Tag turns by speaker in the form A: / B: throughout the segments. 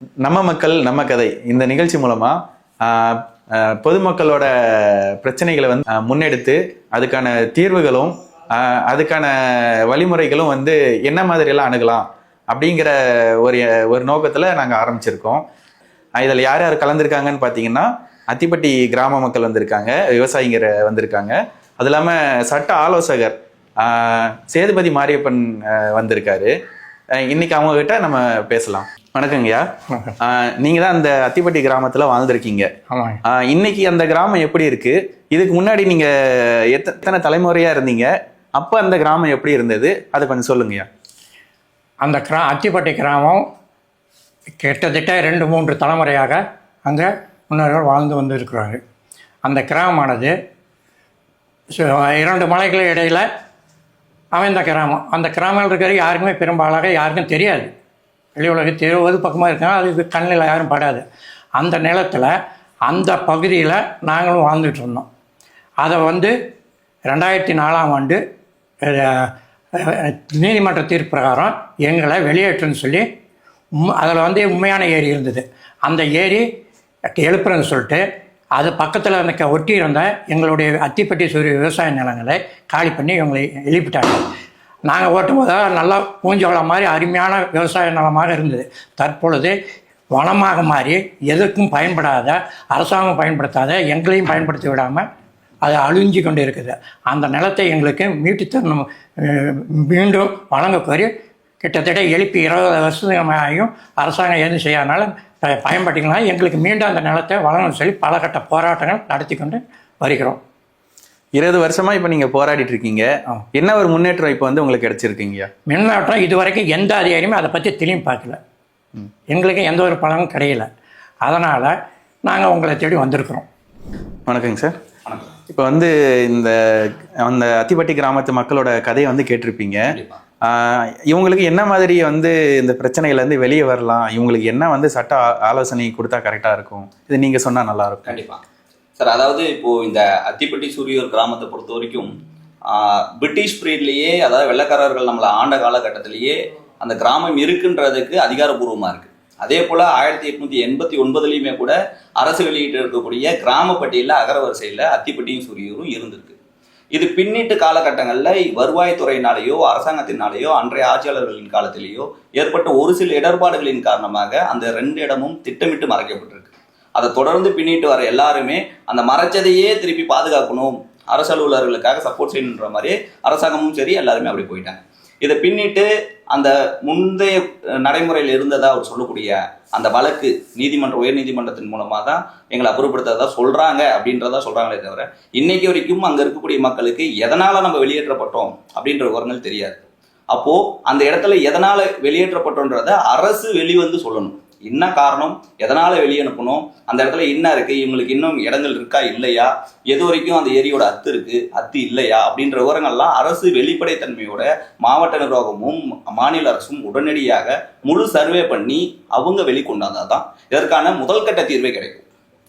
A: நம்ம மக்கள் நம்ம கதை இந்த நிகழ்ச்சி மூலமா பொதுமக்களோட பிரச்சனைகளை வந்து முன்னெடுத்து அதுக்கான தீர்வுகளும் அதுக்கான வழிமுறைகளும் வந்து என்ன மாதிரி எல்லாம் அணுகலாம் அப்படிங்கிற ஒரு நோக்கத்துல நாங்க ஆரம்பிச்சிருக்கோம். இதில் யார் யார் கலந்துருக்காங்கன்னு பார்த்தீங்கன்னா, அத்திப்பட்டி கிராம மக்கள் வந்திருக்காங்க, விவசாயிங்க வந்திருக்காங்க, அது இல்லாமல் சட்ட ஆலோசகர் சேதுபதி மாரியப்பன் வந்திருக்காரு. இன்னைக்கு அவங்க கிட்ட நம்ம பேசலாம். வணக்கங்கய்யா. நீங்க தான் அந்த அத்திப்பட்டி கிராமத்துல வாழ்ந்திருக்கீங்க. இன்னைக்கு அந்த கிராமம் எப்படி இருக்கு? இதுக்கு முன்னாடி நீங்க எத்தனை தலைமுறையா இருந்தீங்க? அப்ப அந்த கிராமம் எப்படி இருந்தது? அதை கொஞ்சம் சொல்லுங்கய்யா.
B: அந்த அத்திப்பட்டி கிராமம் கிட்டத்தட்ட 2-3 தலைமுறையாக அங்கே முன்னோர்கள் வாழ்ந்து வந்து இருக்கிறாங்க. அந்த கிராமமானது 2 மலைகளுக்கு இடையில் அமைந்த கிராமம். அந்த கிராமங்கள் இருக்கிற யாருக்குமே பெரும்பாலாக யாருக்கும் தெரியாது. வெளி உலகம் தெரிவது பக்கமாக இருக்காங்க, அதுக்கு கண்ணில் யாரும் படாது. அந்த நிலத்தில் அந்த பகுதியில் நாங்களும் வாழ்ந்துட்டு இருந்தோம். அதை வந்து 2004ஆம் ஆண்டு நீதிமன்ற தீர்ப்பு பிரகாரம் எங்களை வெளியேற்றுன்னு சொல்லி அதில் வந்து உண்மையான ஏரி இருந்தது. அந்த ஏரி எழுப்புறன்னு சொல்லிட்டு அது பக்கத்தில் இருந்த ஒட்டி இருந்த எங்களுடைய அத்திப்பட்டி சூரிய விவசாய நிலங்களை காலி பண்ணி இவங்களை எழுப்பிட்டாங்க. நாங்கள் ஓட்டும் போது நல்லா பூஞ்சோளம் மாதிரி அருமையான விவசாய நிலமாக இருந்தது. தற்பொழுது வனமாக மாறி எதுக்கும் பயன்படாத, அரசாங்கம் பயன்படுத்தாத, எங்களையும் பயன்படுத்தி விடாமல் அது அழிஞ்சு கொண்டு இருக்குது. அந்த நிலத்தை எங்களுக்கு மீட்டு தரணும், மீண்டும் வழங்க கோரி கிட்டத்தட்ட எழுப்பி 20 வருஷமாகியும் அரசாங்கம் எதுவும் செய்யாதனால பயன்படுத்திக்கலாம். எங்களுக்கு மீண்டும் அந்த நிலத்தை வழங்கணும்னு சொல்லி பல கட்ட போராட்டங்கள் நடத்தி கொண்டு வருகிறோம்.
A: 20 வருஷமா இப்போ நீங்கள் போராடிட்டு இருக்கீங்க. என்ன ஒரு முன்னேற்றம் இப்போ வந்து உங்களுக்கு கிடைச்சிருக்கீங்க?
B: முன்னேற்றம் இது வரைக்கும் எந்த அதிகாரியுமே அதை பற்றி திரும்பி பார்க்கல. எங்களுக்கு எந்த ஒரு பலனும் கிடையல. அதனால் நாங்கள் உங்களை தேடி வந்திருக்கிறோம்.
A: வணக்கங்க சார். இப்போ வந்து அந்த அத்திப்பட்டி கிராமத்து மக்களோட கதையை வந்து கேட்டிருப்பீங்க. இவங்களுக்கு என்ன மாதிரி வந்து இந்த பிரச்சனைகள்லேருந்து வெளியே வரலாம், இவங்களுக்கு என்ன வந்து சட்ட ஆலோசனை கொடுத்தா கரெக்டாக இருக்கும், இது நீங்கள் சொன்னால் நல்லா இருக்கும்.
C: கண்டிப்பாக சார். அதாவது இப்போது இந்த அத்திப்பட்டி சூரியூர் கிராமத்தை பொறுத்த வரைக்கும் பிரிட்டிஷ் பீரியட்லேயே, அதாவது வெள்ளைக்காரர்கள் நம்மளை ஆண்ட காலகட்டத்திலேயே அந்த கிராமம் இருக்குன்றதுக்கு அதிகாரப்பூர்வமாக இருக்குது. அதே போல் 1889 கூட அரசு வெளியிட்டு இருக்கக்கூடிய கிராம பட்டியலில் அகரவரிசையில் அத்திப்பட்டியும் சூரியூரும் இருந்திருக்கு. இது பின்னிட்டு காலகட்டங்களில் வருவாய்த்துறையினாலேயோ அரசாங்கத்தினாலேயோ அன்றைய ஆட்சியாளர்களின் காலத்திலேயோ ஏற்பட்ட ஒரு சில இடர்பாடுகளின் காரணமாக அந்த 2 இடமும் திட்டமிட்டு மறைக்கப்பட்டிருக்கு. அதை தொடர்ந்து பின்னிட்டு வர எல்லாருமே அந்த மறைச்சதையே திருப்பி பாதுகாக்கணும், அரசு அலுவலர்களுக்காக சப்போர்ட் செய்யணுன்ற மாதிரி அரசாங்கமும் சரி எல்லாருமே அப்படி போயிட்டாங்க. இதை பின்னிட்டு அந்த முந்தைய நடைமுறையில் இருந்ததா அவர் சொல்லக்கூடிய அந்த வழக்கு உயர் நீதிமன்றத்தின் மூலமாக தான் எங்களை அப்புறப்படுத்ததா சொல்கிறாங்க அப்படின்றதா சொல்கிறாங்களே தவிர இன்னைக்கு வரைக்கும் அங்கே இருக்கக்கூடிய மக்களுக்கு எதனால் நம்ம வெளியேற்றப்பட்டோம் அப்படின்ற விவரங்கள் தெரியாது. அப்போது அந்த இடத்துல எதனால் வெளியேற்றப்பட்டோன்றதை அரசு வெளிவந்து சொல்லணும். என்ன காரணம், எதனால் வெளியே அனுப்பணும், அந்த இடத்துல என்ன இருக்குது, இவங்களுக்கு இன்னும் இடங்கள் இருக்கா இல்லையா, எது வரைக்கும் அந்த ஏரியோட அத்து இருக்குது அத்து இல்லையா அப்படின்ற விவரங்கள்லாம் அரசு வெளிப்படைத்தன்மையோட மாவட்ட நிர்வாகமும் மாநில அரசும் உடனடியாக முழு சர்வே பண்ணி அவங்க வெளிக்கொண்டாதான் தான் இதற்கான முதல் கட்ட தீர்வே கிடைக்கும்.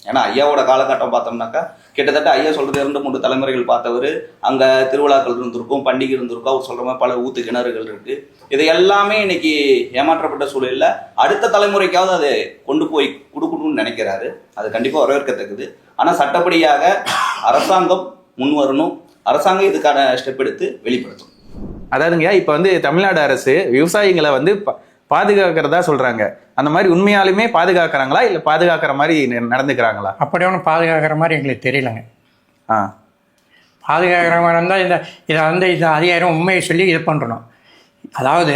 C: ஏன்னா ஐயாவோட காலகட்டம் பார்த்தோம்னாக்கா கிட்டத்தட்ட ஐயா சொல்றது 2-3 தலைமுறைகள் பார்த்தவர். அங்கே திருவிழாக்கள் இருந்திருக்கும், பண்டிகை இருந்திருக்கும், அவர் சொல்கிற மாதிரி பல ஊத்து கிணறுகள் இருக்குது. இது எல்லாமே இன்னைக்கு ஏமாற்றப்பட்ட சூழலில் அடுத்த தலைமுறைக்காவது அதை கொண்டு போய் கொடுக்கணும்னு நினைக்கிறாரு. அது கண்டிப்பாக வரவேற்கத்தக்கது. ஆனால் சட்டப்படியாக அரசாங்கம் முன் வரணும், அரசாங்கம் இதுக்கான ஸ்டெப் எடுத்து வெளிப்படுத்தணும்.
A: அதாவதுங்க, இப்போ வந்து தமிழ்நாடு அரசு விவசாயிகளை வந்து பாதுகாக்கிறதா சொல்றாங்க. அந்த மாதிரி உண்மையாலுமே பாதுகாக்கிறாங்களா, இல்லை பாதுகாக்கிற மாதிரி நடந்துக்கிறாங்களா?
B: அப்படி ஒன்றும் பாதுகாக்கிற மாதிரி எங்களுக்கு தெரியலங்க. பாதுகாக்கிற மாதிரி இருந்தால் இதை வந்து இந்த அதிகாரம் உண்மையை சொல்லி இது பண்ணுறணும். அதாவது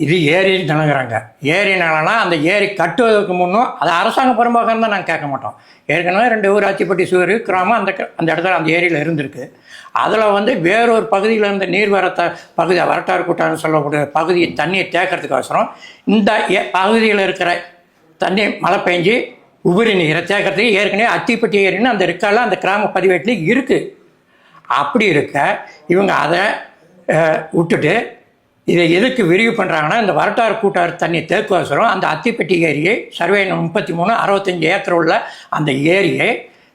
B: இது ஏரி நிலங்கிறாங்க. ஏரி நிலம்னா அந்த ஏரி கட்டுவதற்கு முன்னும் அது அரசாங்க புறம்பாக தான் நாங்கள் கேட்க மாட்டோம். ஏற்கனவே 2 ஊர் அத்திப்பட்டி சூரிய கிராமம் அந்த இடத்துல அந்த ஏரியில் இருந்திருக்கு. அதில் வந்து வேறொரு பகுதியில் இருந்த நீர்வரத்தை வரட்டாறு கூட்டான்னு சொல்லக்கூடிய பகுதியை தண்ணியை தேக்கிறதுக்கோசரம் இந்த பகுதியில் இருக்கிற தண்ணி மழை பெஞ்சு உபரி நீரை தேக்கிறதுக்கு ஏற்கனவே அத்திப்பட்டி ஏரின்னு அந்த இருக்கால அந்த கிராம பதிவேட்டில் இருக்குது. அப்படி இருக்க இவங்க அதை விட்டுட்டு இதை எதுக்கு விரிவு பண்ணுறாங்கன்னா, இந்த வரட்டாறு கூட்டாறு தண்ணியை தேக்குவசரம் அந்த அத்திப்பட்டி ஏரியை சர்வே 33 65 ஏக்கர் உள்ள அந்த ஏரியை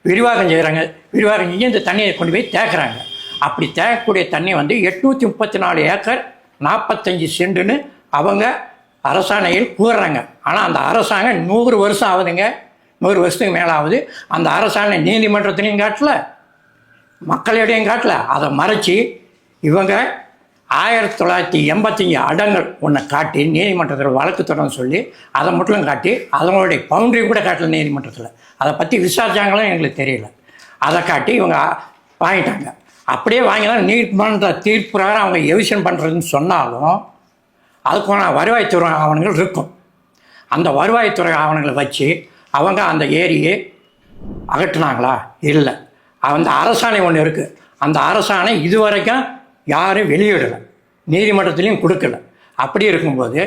B: விரிவாக்கம் செய்கிறாங்க. விரிவாக்கம் செஞ்சு இந்த தண்ணியை கொண்டு போய் தேக்குறாங்க. அப்படி தேக்கக்கூடிய தண்ணி வந்து 834 ஏக்கர் 45 சென்ட்டுன்னு அவங்க அரசாணையில் கூறுறாங்க. ஆனால் அந்த அரசாங்கம் 100 வருஷம் ஆகுதுங்க, 100 வருஷத்துக்கு மேலே ஆகுது. அந்த அரசாணை நீதிமன்றத்திலையும் காட்டல, மக்களிடையும் காட்டல. அதை மறைச்சி இவங்க 1985 அடங்கல் ஒன்றை காட்டி நீதிமன்றத்தில் வழக்கு தொடர்ந்து சொல்லி அதை மட்டும் காட்டி அதனுடைய பவுண்டரி கூட காட்டல நீதிமன்றத்தில். அதை பற்றி விசாரிச்சாங்களும் எங்களுக்கு தெரியல. அதை காட்டி இவங்க வாங்கிட்டாங்க. அப்படியே வாங்கினா நீதிமன்ற தீர்ப்பு பிரகாரம் அவங்க எவிஷன் பண்ணுறதுன்னு சொன்னாலும் அதுக்கான வருவாய்த்துறை ஆவணங்கள் இருக்கும். அந்த வருவாய்த்துறை ஆவணங்களை வச்சு அவங்க அந்த ஏரியை அகற்றினாங்களா? இல்லை. அந்த அரசாணை ஒன்று இருக்குது. அந்த அரசாணை இதுவரைக்கும் யாரும் வெளியிடலை, நீதிமன்றத்திலையும் கொடுக்கல. அப்படி இருக்கும்போது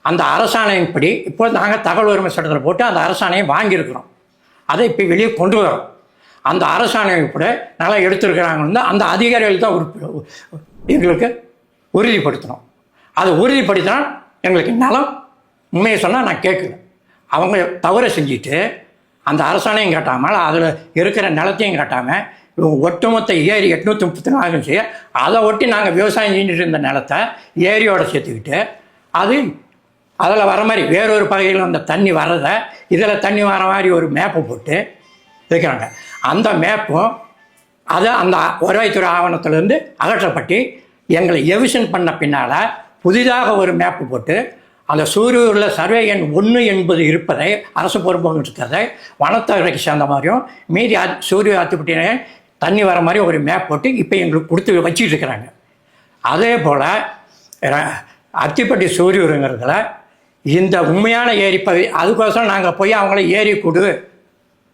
B: அந்த அரசாணையின்படி இப்போ நாங்கள் தகவல் உரிமை சட்டத்தில் போட்டு அந்த அரசாணையை வாங்கியிருக்கிறோம். அதை இப்போ வெளியே கொண்டு வரோம். அந்த அரசாணையை கூட நல்லா எடுத்துருக்கிறாங்கன்னு அந்த அதிகாரிகள் தான் எங்களுக்கு உறுதிப்படுத்தணும். அதை உறுதிப்படுத்தினா எங்களுக்கு நலம். உண்மையை சொன்னால் நான் கேட்கல. அவங்க தவறை செஞ்சுட்டு அந்த அரசாணையும் காட்டாமல் அதில் இருக்கிற நிலத்தையும் காட்டாமல் ஒட்டுமொத்த ஏரி 834 செய்ய அதை ஒட்டி நாங்கள் விவசாயம் செஞ்சுட்டு இருந்த நிலத்தை ஏரியோடு சேர்த்துக்கிட்டு அதில் வர மாதிரி வேறொரு பகுதியில் அந்த தண்ணி வர்றதை இதில் தண்ணி வர மாதிரி ஒரு மேப்பை போட்டு வைக்கிறாங்க. அந்த மேப்பும் அதை அந்த வருவாய்த்துறை ஆவணத்திலேருந்து அகற்றப்பட்டு எங்களை எவிஷன் பண்ண பின்னால் புதிதாக ஒரு மேப்பு போட்டு அந்த சூரியூரில் சர்வே எண் 1 என்பது இருப்பதை அரசு பொறுப்பு இருக்கிறதை வனத்துறைக்கு சேர்ந்த மாதிரியும் மீதி சூரிய ஆத்துப்பட்டின தண்ணி வர மாதிரி ஒரு மேப் போட்டு இப்போ எங்களுக்கு கொடுத்து வச்சுட்டு இருக்கிறாங்க. அதே போல் அத்திப்பட்டி சூரியூருங்கிறதுல இந்த உண்மையான ஏரி பகுதி அதுக்கோசரம் நாங்கள் போய் அவங்கள ஏரி கொடு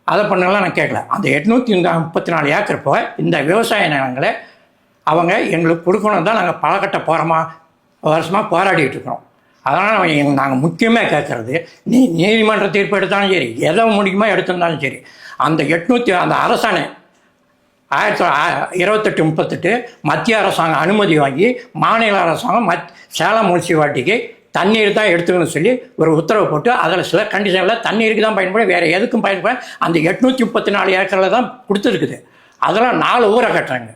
B: அதை பண்ணலாம் நான் கேட்கல. அந்த 834 ஏக்கர் போய் இந்த விவசாய நிலங்களை அவங்க எங்களுக்கு கொடுக்கணும் தான் நாங்கள் பலகட்ட வருஷமாக போராடிட்டு இருக்கிறோம். அதனால் நாங்கள் முக்கியமாக கேட்குறது, நீதிமன்ற தீர்ப்பு எடுத்தாலும் சரி, எதை முடியுமோ எடுத்திருந்தாலும் சரி, அந்த அந்த அரசாணை 1928 மத்திய அரசாங்கம் அனுமதி வாங்கி மாநில அரசாங்கம் சேலம் முனிசிபாலிட்டிக்கு தண்ணீர் தான் எடுத்துக்கணும்னு சொல்லி ஒரு உத்தரவு போட்டு அதில் சில கண்டிஷனில் தண்ணீருக்கு தான் பயன்படும், வேறு எதுக்கும் பயன்படும். அந்த 834 ஏக்கரில் தான் கொடுத்துருக்குது. அதெல்லாம் 4 ஊரை கட்டுறாங்க.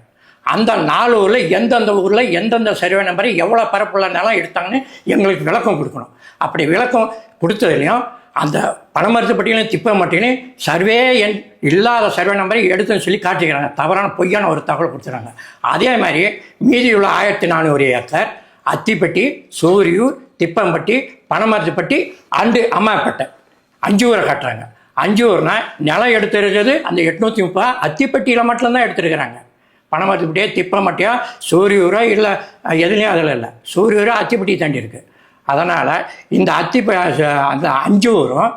B: அந்த 4 ஊரில் எந்தெந்த ஊரில் எந்தெந்த சர்வே நம்பரை எவ்வளோ பரப்புள்ள நிலம் எடுத்தாங்கன்னு எங்களுக்கு விளக்கம் கொடுக்கணும். அப்படி விளக்கம் கொடுத்ததுலையும் அந்த பணமரத்துப்பட்டியிலும் திப்பம்பட்டியிலும் சர்வே எண் இல்லாத சர்வே நம்பரை எடுத்துன்னு சொல்லி காட்டிக்கிறாங்க. தவறான பொய்யான ஒரு தகவல் கொடுத்துறாங்க. அதே மாதிரி மீதியுள்ள 1400 ஏக்கர் அத்திப்பட்டி, சூரியூர், திப்பம்பட்டி, பணமரத்துப்பட்டி அண்டு அம்மாப்பேட்டை 5 ஊரை காட்டுறாங்க. 5 ஊர்னா நிலம் எடுத்துருக்கிறது அந்த 830 அத்திப்பட்டியில் மட்டும்தான் எடுத்துருக்கிறாங்க. பணமரத்துப்பட்டியா திப்பம்பட்டியா சூரியூரோ இல்லை எதுலேயும் அதில் இல்லை. சூரியூரோ அத்திப்பட்டி தாண்டி இருக்குது. அதனால் இந்த அந்த 5 ஊரும்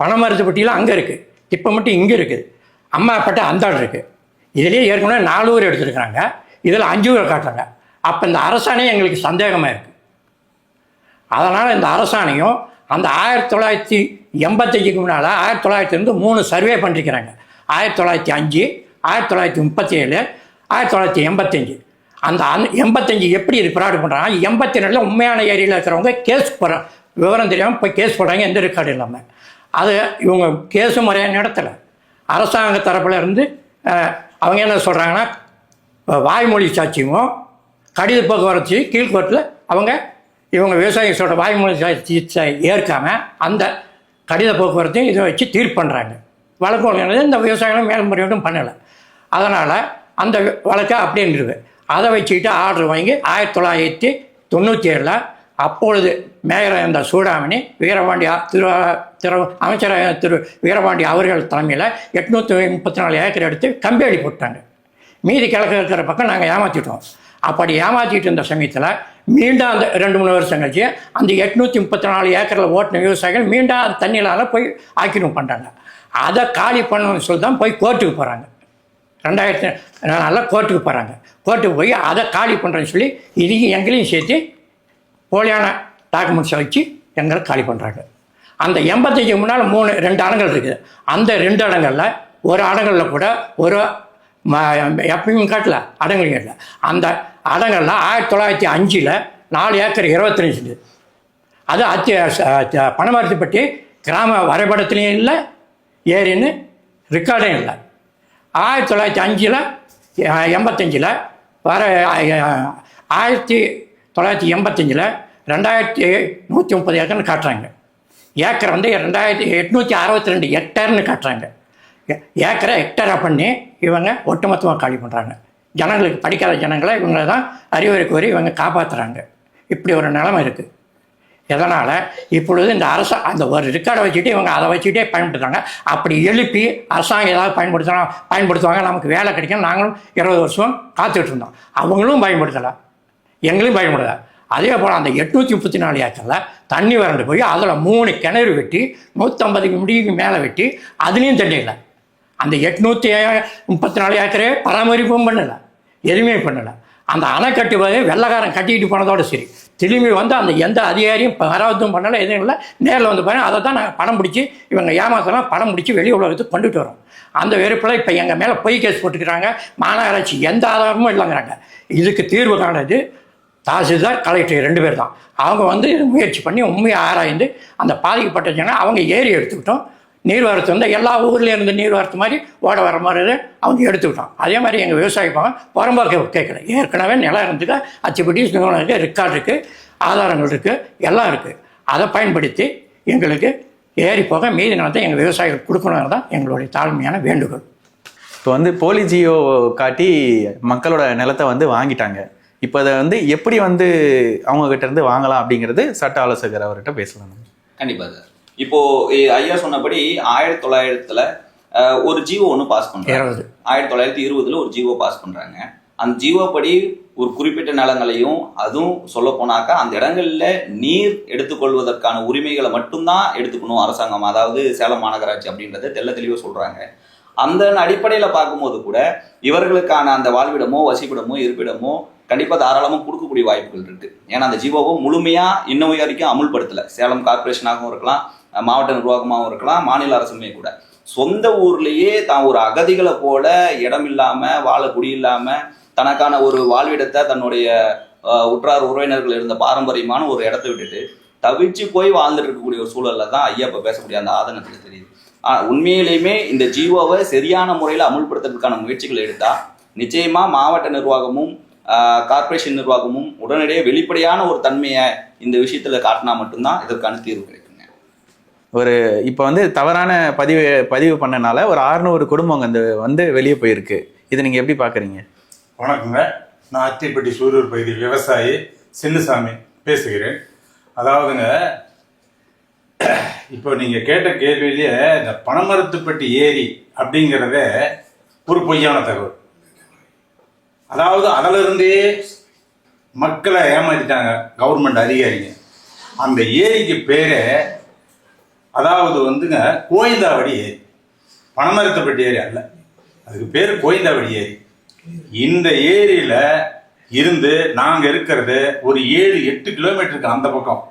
B: பணமரத்துப்பட்டியில் அங்கே இருக்குது, திப்பம்பட்டி இங்கே இருக்குது, அம்மாப்பேட்டை அந்தாடு இருக்குது. இதிலேயே ஏற்கனவே 4 ஊர் எடுத்துருக்குறாங்க, இதில் 5 ஊரை காட்டுறாங்க. அப்போ இந்த அரசாணையும் எங்களுக்கு சந்தேகமாக இருக்குது. அதனால் இந்த அரசாணையும் அந்த 1985க்கு முன்னால் 1900 3 சர்வே பண்ணிருக்கிறாங்க. 1905, 1937, 1985. அந்த 85 எப்படி இது ப்ராடு பண்ணுறாங்க? 82 உண்மையான ஏரியில் இருக்கிறவங்க கேஸ் போடுற விவரம் தெரியாமல் போய் கேஸ் போடுறாங்க, எந்த ரெக்கார்டு இல்லாமல். அது இவங்க கேஸும் முறையான இடத்துல அரசாங்க தரப்பில் இருந்து அவங்க என்ன சொல்கிறாங்கன்னா, வாய்மொழி சாட்சியமோ கடித போக்குவரத்து கீழ்கோர்ட்டில் இவங்க விவசாயி சொல்கிற வாய்மொழி சாட்சியத்தை ஏற்காமல் அந்த கடித போக்குவரத்தையும் இதை வச்சு தீர்ப்பு பண்ணுறாங்க. வழக்கு இந்த விவசாயிகளும் மேல்முறையீடும் பண்ணலை. அதனால் அந்த வழக்கை அப்படின்றது அதை வச்சுக்கிட்டு ஆர்டர் வாங்கி 1997 அப்பொழுது மேயர் இந்த சூடாமணி வீரபாண்டி அமைச்சர் திரு வீரபாண்டி அவர்கள் தலைமையில் 834 ஏக்கர் எடுத்து கம்பேடி போட்டாங்க. மீதி கிழக்கு இருக்கிற பக்கம் நாங்கள் ஏமாற்றிட்டோம். அப்படி ஏமாற்றிட்டு இருந்த சமயத்தில் மீண்டும் அந்த 2-3 வருஷம் கழிச்சு அந்த 834 ஏக்கரில் ஓட்டின விவசாயிகள் மீண்டும் அது தண்ணியினால் போய் ஆக்கிரமிப்பு பண்ணுறாங்க. அதை காலி பண்ணணும்னு சொல்லி தான் போய் கோர்ட்டுக்கு போகிறாங்க. 2004 கோர்ட்டுக்கு போகிறாங்க. கோர்ட்டுக்கு போய் அதை காலி பண்ணுறேன்னு சொல்லி இதையும் எங்களையும் சேர்த்து போலியான டாக்குமெண்ட்ஸை வச்சு எங்களை காலி பண்ணுறாங்க. அந்த 85க்கு முன்னால் 2 இடங்கள் இருக்குது. அந்த 2 இடங்களில் ஒரு இடங்களில் கூட ஒரு எப்பயும் காட்டல அடங்கலையும் இல்லை. அந்த அடங்கள்ல 1905 4 ஏக்கர் 25 சென்ட். அது பணமரத்துப்பட்டி கிராம வரைபடத்துலேயும் இல்லை, ஏரின்னு ரெக்கார்டும் இல்லை. 1905 85 வர 1985 2130 ஏக்கர்னு காட்டுறாங்க. ஏக்கர் வந்து 2862 ஹெக்டேர்னு காட்டுறாங்க. ஏக்கரை ஹெக்டராக பண்ணி இவங்க ஒட்டுமொத்தமாக காலி பண்ணுறாங்க. ஜனங்களுக்கு, படிக்காத ஜனங்களை இவங்க தான் அறிவுரை கோரி இவங்க காப்பாற்றுறாங்க. இப்படி ஒரு நிலைமை இருக்குது. எதனால் இப்பொழுது இந்த அந்த ஒரு ரெக்கார்டை வச்சுட்டு இவங்க அதை வச்சுக்கிட்டே பயன்படுத்துகிறாங்க. அப்படி எழுப்பி அரசாங்கம் ஏதாவது பயன்படுத்துவாங்க, நமக்கு வேலை கிடைக்கும், நாங்களும் 20 வருஷம் காத்துக்கிட்டு இருந்தோம். அவங்களும் பயன்படுத்தலை, எங்களையும் பயன்படுத்தலை. அதே போல் அந்த 834 ஏக்கரில் தண்ணி வறண்டு போய் அதில் 3 கிணறு வெட்டி 150 முடிக்கு மேலே வெட்டி அதுலேயும் தண்ணி இல்லை. அந்த 834 ஏக்கரே பராமரிப்பும் பண்ணலை, எதுவுமே பண்ணலை. அந்த அணை கட்டுவது வெள்ளைக்காரன் கட்டிக்கிட்டு போனதோடு சரி, திரும்பி வந்து அந்த எந்த அதிகாரியும் பராமரிப்பும் பண்ணலை, எதுவும் இல்லை. நேரில் வந்து பாருங்கள், அதை தான் நாங்கள் படம் பிடிச்சி இவங்க ஏமாத்தலாம் படம் பிடிச்சி வெளி உலகத்துக்கு கொண்டுட்டு வரோம். அந்த வெறுப்பில் இப்போ எங்கள் மேலே பொய் கேஸ் போட்டுக்கிறாங்க. மாநகராட்சி எந்த ஆதாரமும் இல்லைங்கிறாங்க. இதுக்கு தீர்வு காணது தாசில்தார், கலெக்டர் 2 பேர் தான். அவங்க வந்து முயற்சி பண்ணி உண்மையை ஆராய்ந்து அந்த பாதிக்கப்பட்ட ஜனம் அவங்க ஏரி எடுத்துக்கிட்டோம். நீர்வரத்து வந்து எல்லா ஊர்லேயும் இருந்து நீர்வரத்து மாதிரி ஓட வர மாதிரி அவங்க எடுத்துக்கிட்டோம். அதே மாதிரி எங்கள் விவசாயிப்பாங்க புறம்போக்கு கேட்கல. ஏற்கனவே நிலம் இருந்துக்கு அச்சுப்பட்டி இருக்குது, ரெக்கார்டு இருக்குது, ஆதாரங்கள் இருக்குது, எல்லாம் இருக்குது. அதை பயன்படுத்தி எங்களுக்கு ஏறி போக மீதி நிலத்தை எங்கள் விவசாயிகள் கொடுக்கணுங்கிறது தான் எங்களுடைய தாழ்மையான வேண்டுகோள்.
A: இப்போ வந்து போலி ஜியோ காட்டி மக்களோட நிலத்தை வந்து வாங்கிட்டாங்க. இப்போ அதை வந்து எப்படி வந்து அவங்ககிட்ட இருந்து வாங்கலாம் அப்படிங்கிறது சட்ட ஆலோசகர் அவர்கிட்ட பேசலாம்.
C: கண்டிப்பாக சார். இப்போ ஐயா சொன்னபடி 1900 ஒரு ஜிஓ ஒன்று பாஸ் பண்றாங்க. 1920 ஒரு ஜிஓ பாஸ் பண்றாங்க. அந்த ஜிஓ படி ஒரு குறிப்பிட்ட நிலங்களையும், அதுவும் சொல்ல போனாக்கா அந்த இடங்கள்ல நீர் எடுத்துக்கொள்வதற்கான உரிமைகளை மட்டும்தான் எடுத்துக்கணும் அரசாங்கம், அதாவது சேலம் மாநகராட்சி அப்படின்றத தெள்ள தெளிவாக சொல்றாங்க. அந்த அடிப்படையில் பார்க்கும்போது கூட இவர்களுக்கான அந்த வாழ்விடமோ வசிப்பிடமோ இருப்பிடமோ கண்டிப்பாக தாராளமாக கொடுக்கக்கூடிய வாய்ப்புகள் இருக்கு. ஏன்னா அந்த ஜிஓவை முழுமையாக இன்னும் வரைக்கும் அமுல்படுத்தலை. சேலம் கார்பரேஷனாகவும் இருக்கலாம், மாவட்ட நிர்வாகமாகவும் இருக்கலாம், மாநில அரசுமே கூட சொந்த ஊர்லேயே தான் ஒரு அகதிகளை போல இடம் இல்லாமல், வாழ குடியில்லாமல், தனக்கான ஒரு வாழ்விடத்தை தன்னுடைய உற்றார் உறவினர்கள் இருந்த பாரம்பரியமான ஒரு இடத்த விட்டுட்டு தவிச்சு போய் வாழ்ந்துட்டு இருக்கக்கூடிய ஒரு சூழல்ல தான் ஐயா இப்போ பேசக்கூடிய அந்த ஆதங்கத்தில் தெரியுது. உண்மையிலேயுமே இந்த ஜிஓவை சரியான முறையில் அமுல்படுத்துறதுக்கான முயற்சிகள் எடுத்தா நிச்சயமா மாவட்ட நிர்வாகமும் கார்பரேஷன் நிர்வாகமும் உடனடியே வெளிப்படையான ஒரு தன்மையை இந்த விஷயத்துல காட்டினா மட்டும்தான் இதற்கான தீர்வு கிடைக்குங்க.
A: ஒரு இப்போ வந்து தவறான பதிவு பண்ணனால ஒரு 600 குடும்பம் வந்து வெளியே போயிருக்கு. இதை நீங்க எப்படி பாக்குறீங்க?
D: வணக்கங்க, நான் அத்திப்பட்டி சூரூர் பகுதி விவசாயி சின்னசாமி பேசுகிறேன். அதாவதுங்க, இப்போ நீங்க கேட்ட கேள்வியிலேயே இந்த பனமரத்துப்பட்டி ஏரி அப்படிங்கிறத ஒரு பொய்யான தகவல். அதாவது அதில் இருந்தே மக்களை ஏமாத்திட்டாங்க கவர்மெண்ட் அதிகாரிங்க. அந்த ஏரிக்கு பேரே அதாவது வந்துங்க கோயந்தாவடி ஏரி, பனமரத்துப்பட்டி ஏரி அல்ல, அதுக்கு பேர் கோயந்தாவடி ஏரி. இந்த ஏரியில இருந்து நாங்க இருக்கிறது ஒரு 7-8 கிலோமீட்டருக்கு அந்த பக்கம்.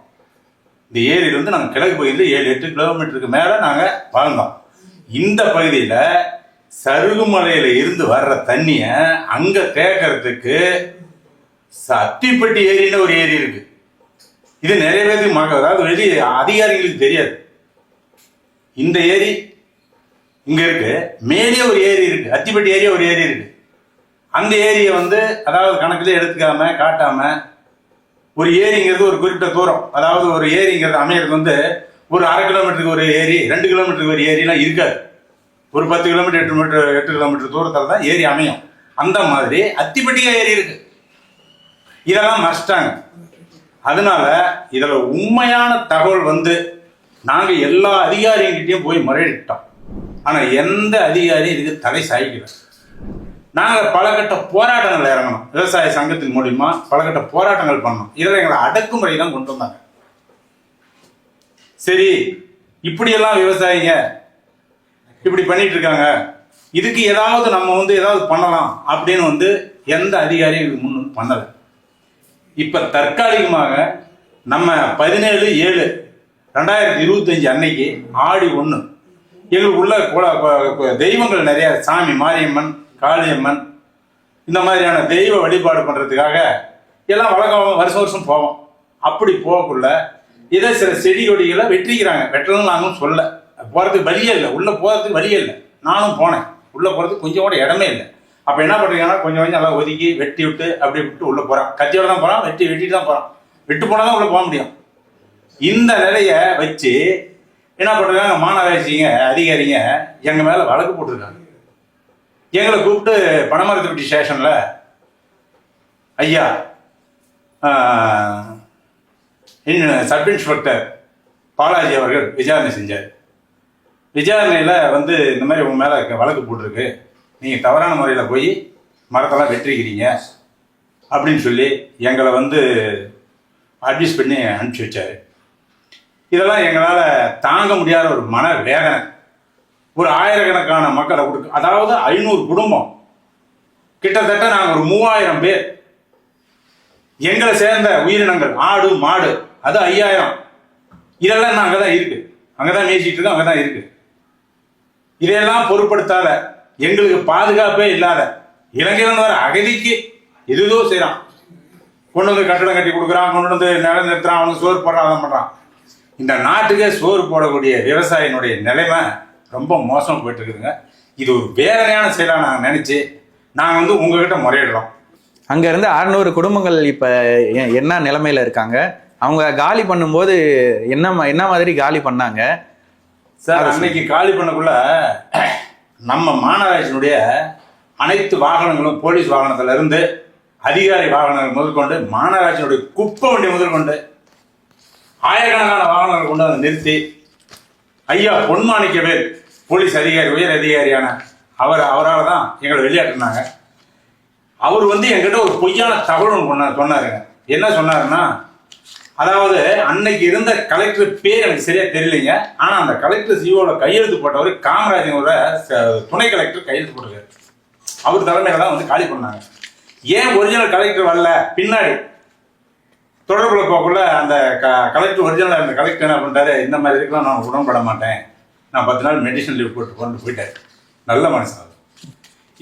D: இந்த ஏரியிலிருந்து நாங்கள் கிழக்கு பகுதியில் 7-8 கிலோமீட்டருக்கு மேல நாங்க வாழ்ந்தோம். இந்த பகுதியில சருகுமலையில இருந்து வர்ற தண்ணிய அங்க தேக்கிறதுக்கு அத்திப்பட்டி ஏரின்னு ஒரு ஏரி இருக்கு. இது நிறைய பேருக்கு அதாவது வெளியே அதிகாரிகளுக்கு தெரியாது. இந்த ஏரி இங்க இருக்கு, மேலே ஒரு ஏரி இருக்கு, அத்திப்பட்டி ஏரியா ஒரு ஏரி இருக்கு. அந்த ஏரியை வந்து அதாவது கணக்குல எடுத்துக்காம காட்டாம ஒரு ஏரிங்கிறது ஒரு குறிப்பிட்ட தூரம், அதாவது ஒரு ஏரிங்கிறது அமையிறது வந்து ஒரு 1/2 கிலோமீட்டருக்கு ஒரு ஏரி, 2 கிலோமீட்டருக்கு ஒரு ஏரிலாம் இருக்காது. ஒரு 10 கிலோமீட்டர் 8 கிலோமீட்டர் தூரத்தில் தான் ஏரி அமையும். அந்த மாதிரி அத்திப்பட்டியா ஏரி இருக்கு. இதெல்லாம் மறைச்சிட்டாங்க. அதனால இதுல உண்மையான தகவல் வந்து நாங்க எல்லா அதிகாரிகிட்டையும் போய் முறையிட்டோம். ஆனா எந்த அதிகாரியும் இதுக்கு தடை சாய்க்கல. நாங்க பலகட்ட போராட்டங்கள் இறங்கணும், விவசாய சங்கத்தின் மூலியமா பலகட்ட போராட்டங்கள் பண்ணோம். இதுல எங்களை அடக்குமுறை தான் கொண்டு வந்தாங்க. சரி, இப்படியெல்லாம் விவசாயிங்க இப்படி பண்ணிட்டு இருக்காங்க, இதுக்கு ஏதாவது நம்ம வந்து ஏதாவது பண்ணலாம் அப்படின்னு வந்து எந்த அதிகாரியும் முன் பண்ணல. இப்ப தற்காலிகமாக நம்ம 17/7/2025 அன்னைக்கு ஆடி 1 எங்களுக்கு உள்ள தெய்வங்கள் நிறைய, சாமி மாரியம்மன், காளியம்மன், இந்த மாதிரியான தெய்வ வழிபாடு பண்றதுக்காக எல்லாம் வழக்கம் வருஷம் வருஷம் போவோம். அப்படி போகக்குள்ள இதை சில செடி கொடிகளை வெட்டிக்கிறாங்க. வெட்டணும்னு நாங்களும் சொல்ல, போறதுக்கு வழியே இல்லை, உள்ள போறதுக்கு வழியே இல்லை. நானும் போனேன், உள்ள போறதுக்கு கொஞ்சம் கூட இடமே இல்லை. அப்ப என்ன பண்றீங்கன்னா கொஞ்சம் கொஞ்சம் நல்லா ஒதுக்கி வெட்டி விட்டு அப்படி விட்டு உள்ள போறான். கத்தியோட தான் போறான், வெட்டிட்டு தான் போறான். விட்டு போனால் தான் உள்ள போக முடியும். இந்த நிலையை வச்சு என்ன பண்ணுறாங்க, மாநகராட்சிங்க அதிகாரிங்க எங்கள் மேலே வழக்கு போட்டிருக்காங்க. எங்களை கூப்பிட்டு பனமரத்துப்பட்டி ஸ்டேஷனில் ஐயா சப் இன்ஸ்பெக்டர் பாலாஜி அவர்கள் விசாரணை செஞ்சார். விசாரணையில் வந்து இந்த மாதிரி உங்கள் மேலே வழக்கு போட்டிருக்கு, நீங்கள் தவறான முறையில் போய் மரத்தெல்லாம் வெட்டிருக்கிறீங்க அப்படின்னு சொல்லி எங்களை வந்து அட்வைஸ் பண்ணி அனுப்பிச்சி வச்சார். இதெல்லாம் எங்களால் தாங்க முடியாத ஒரு மன வேதனை. ஒரு ஆயிரக்கணக்கான மக்களை கொடுக்கு, அதாவது 500 குடும்பம், கிட்டத்தட்ட நாங்கள் ஒரு 3000 பேர், எங்களை சேர்ந்த உயிரினங்கள் ஆடு மாடு அது 5000. இதெல்லாம் அங்கே தான் இருக்கு, அங்கே தான் மேய்ச்சிட்டு இருக்கோம், அங்கே தான் இருக்கு. இதையெல்லாம் பொருட்படுத்தாத, எங்களுக்கு பாதுகாப்பே இல்லாத இலங்கையில வர அகதிக்கு எதுதோ செய்யறான். கொண்டு வந்து கட்டடம் கட்டி கொடுக்குறான், கொண்டு வந்து நிலம் நிறுத்துறான், அவனுக்கு சோறு போடுறான், அதை பண்றான். இந்த நாட்டுக்கே சோறு போடக்கூடிய விவசாயினுடைய நிலைமை ரொம்ப மோசமாக போயிட்டு இருக்குதுங்க. இது ஒரு வேதனையான செயலாக நாங்கள் நினைச்சு நாங்கள் வந்து உங்ககிட்ட முறையிடுறோம்.
A: அங்க இருந்து 600 குடும்பங்கள் இப்ப என்ன நிலைமையில இருக்காங்க? அவங்க காலி பண்ணும்போது என்ன மாதிரி காலி பண்ணாங்க
D: சார்? அன்னைக்கு காலி பண்ணக்குள்ள நம்ம மாநகராட்சியினுடைய அனைத்து வாகனங்களும், போலீஸ் வாகனத்துல இருந்து அதிகாரி வாகனங்கள் முதற்கொண்டு, மாநகராட்சியினுடைய குப்பை வண்டி முதற்கொண்டு ஆயிரக்கணக்கான வாகனங்கள் கொண்டு வந்து நிறுத்தி, ஐயா பொன்மாணிக்கவேல் போலீஸ் அதிகாரி, உயர் அதிகாரியான அவரால் தான் எங்களை வெளியாட்டினாங்க. அவர் வந்து என்கிட்ட ஒரு பொய்யான தகவல் சொன்னாருங்க. என்ன சொன்னாருன்னா, அதாவது அன்னைக்கு இருந்த கலெக்டர் பேர் எனக்கு சரியா தெரியலைங்க, ஆனா அந்த கலெக்டர் சிஓல கையெழுத்து போட்டவர் காமராஜனோட துணை கலெக்டர் கையெழுத்து போட்டிருக்காரு. அவர் தலைமையில தான் வந்து காலி பண்ணாங்க. ஏன் ஒரிஜினல் கலெக்டர் வரல, பின்னாடி தொடர்புல போக்குள்ள அந்த கலெக்டர் ஒரிஜினல் அந்த கலெக்டர் என்ன பண்ணிட்டாரு, இந்த மாதிரி இருக்கலாம் நான் உடன்பட மாட்டேன், நான் 10 நாள் மெடிசன் லீவ் போட்டு கொண்டு போயிட்டாரு. நல்ல மனுஷன்.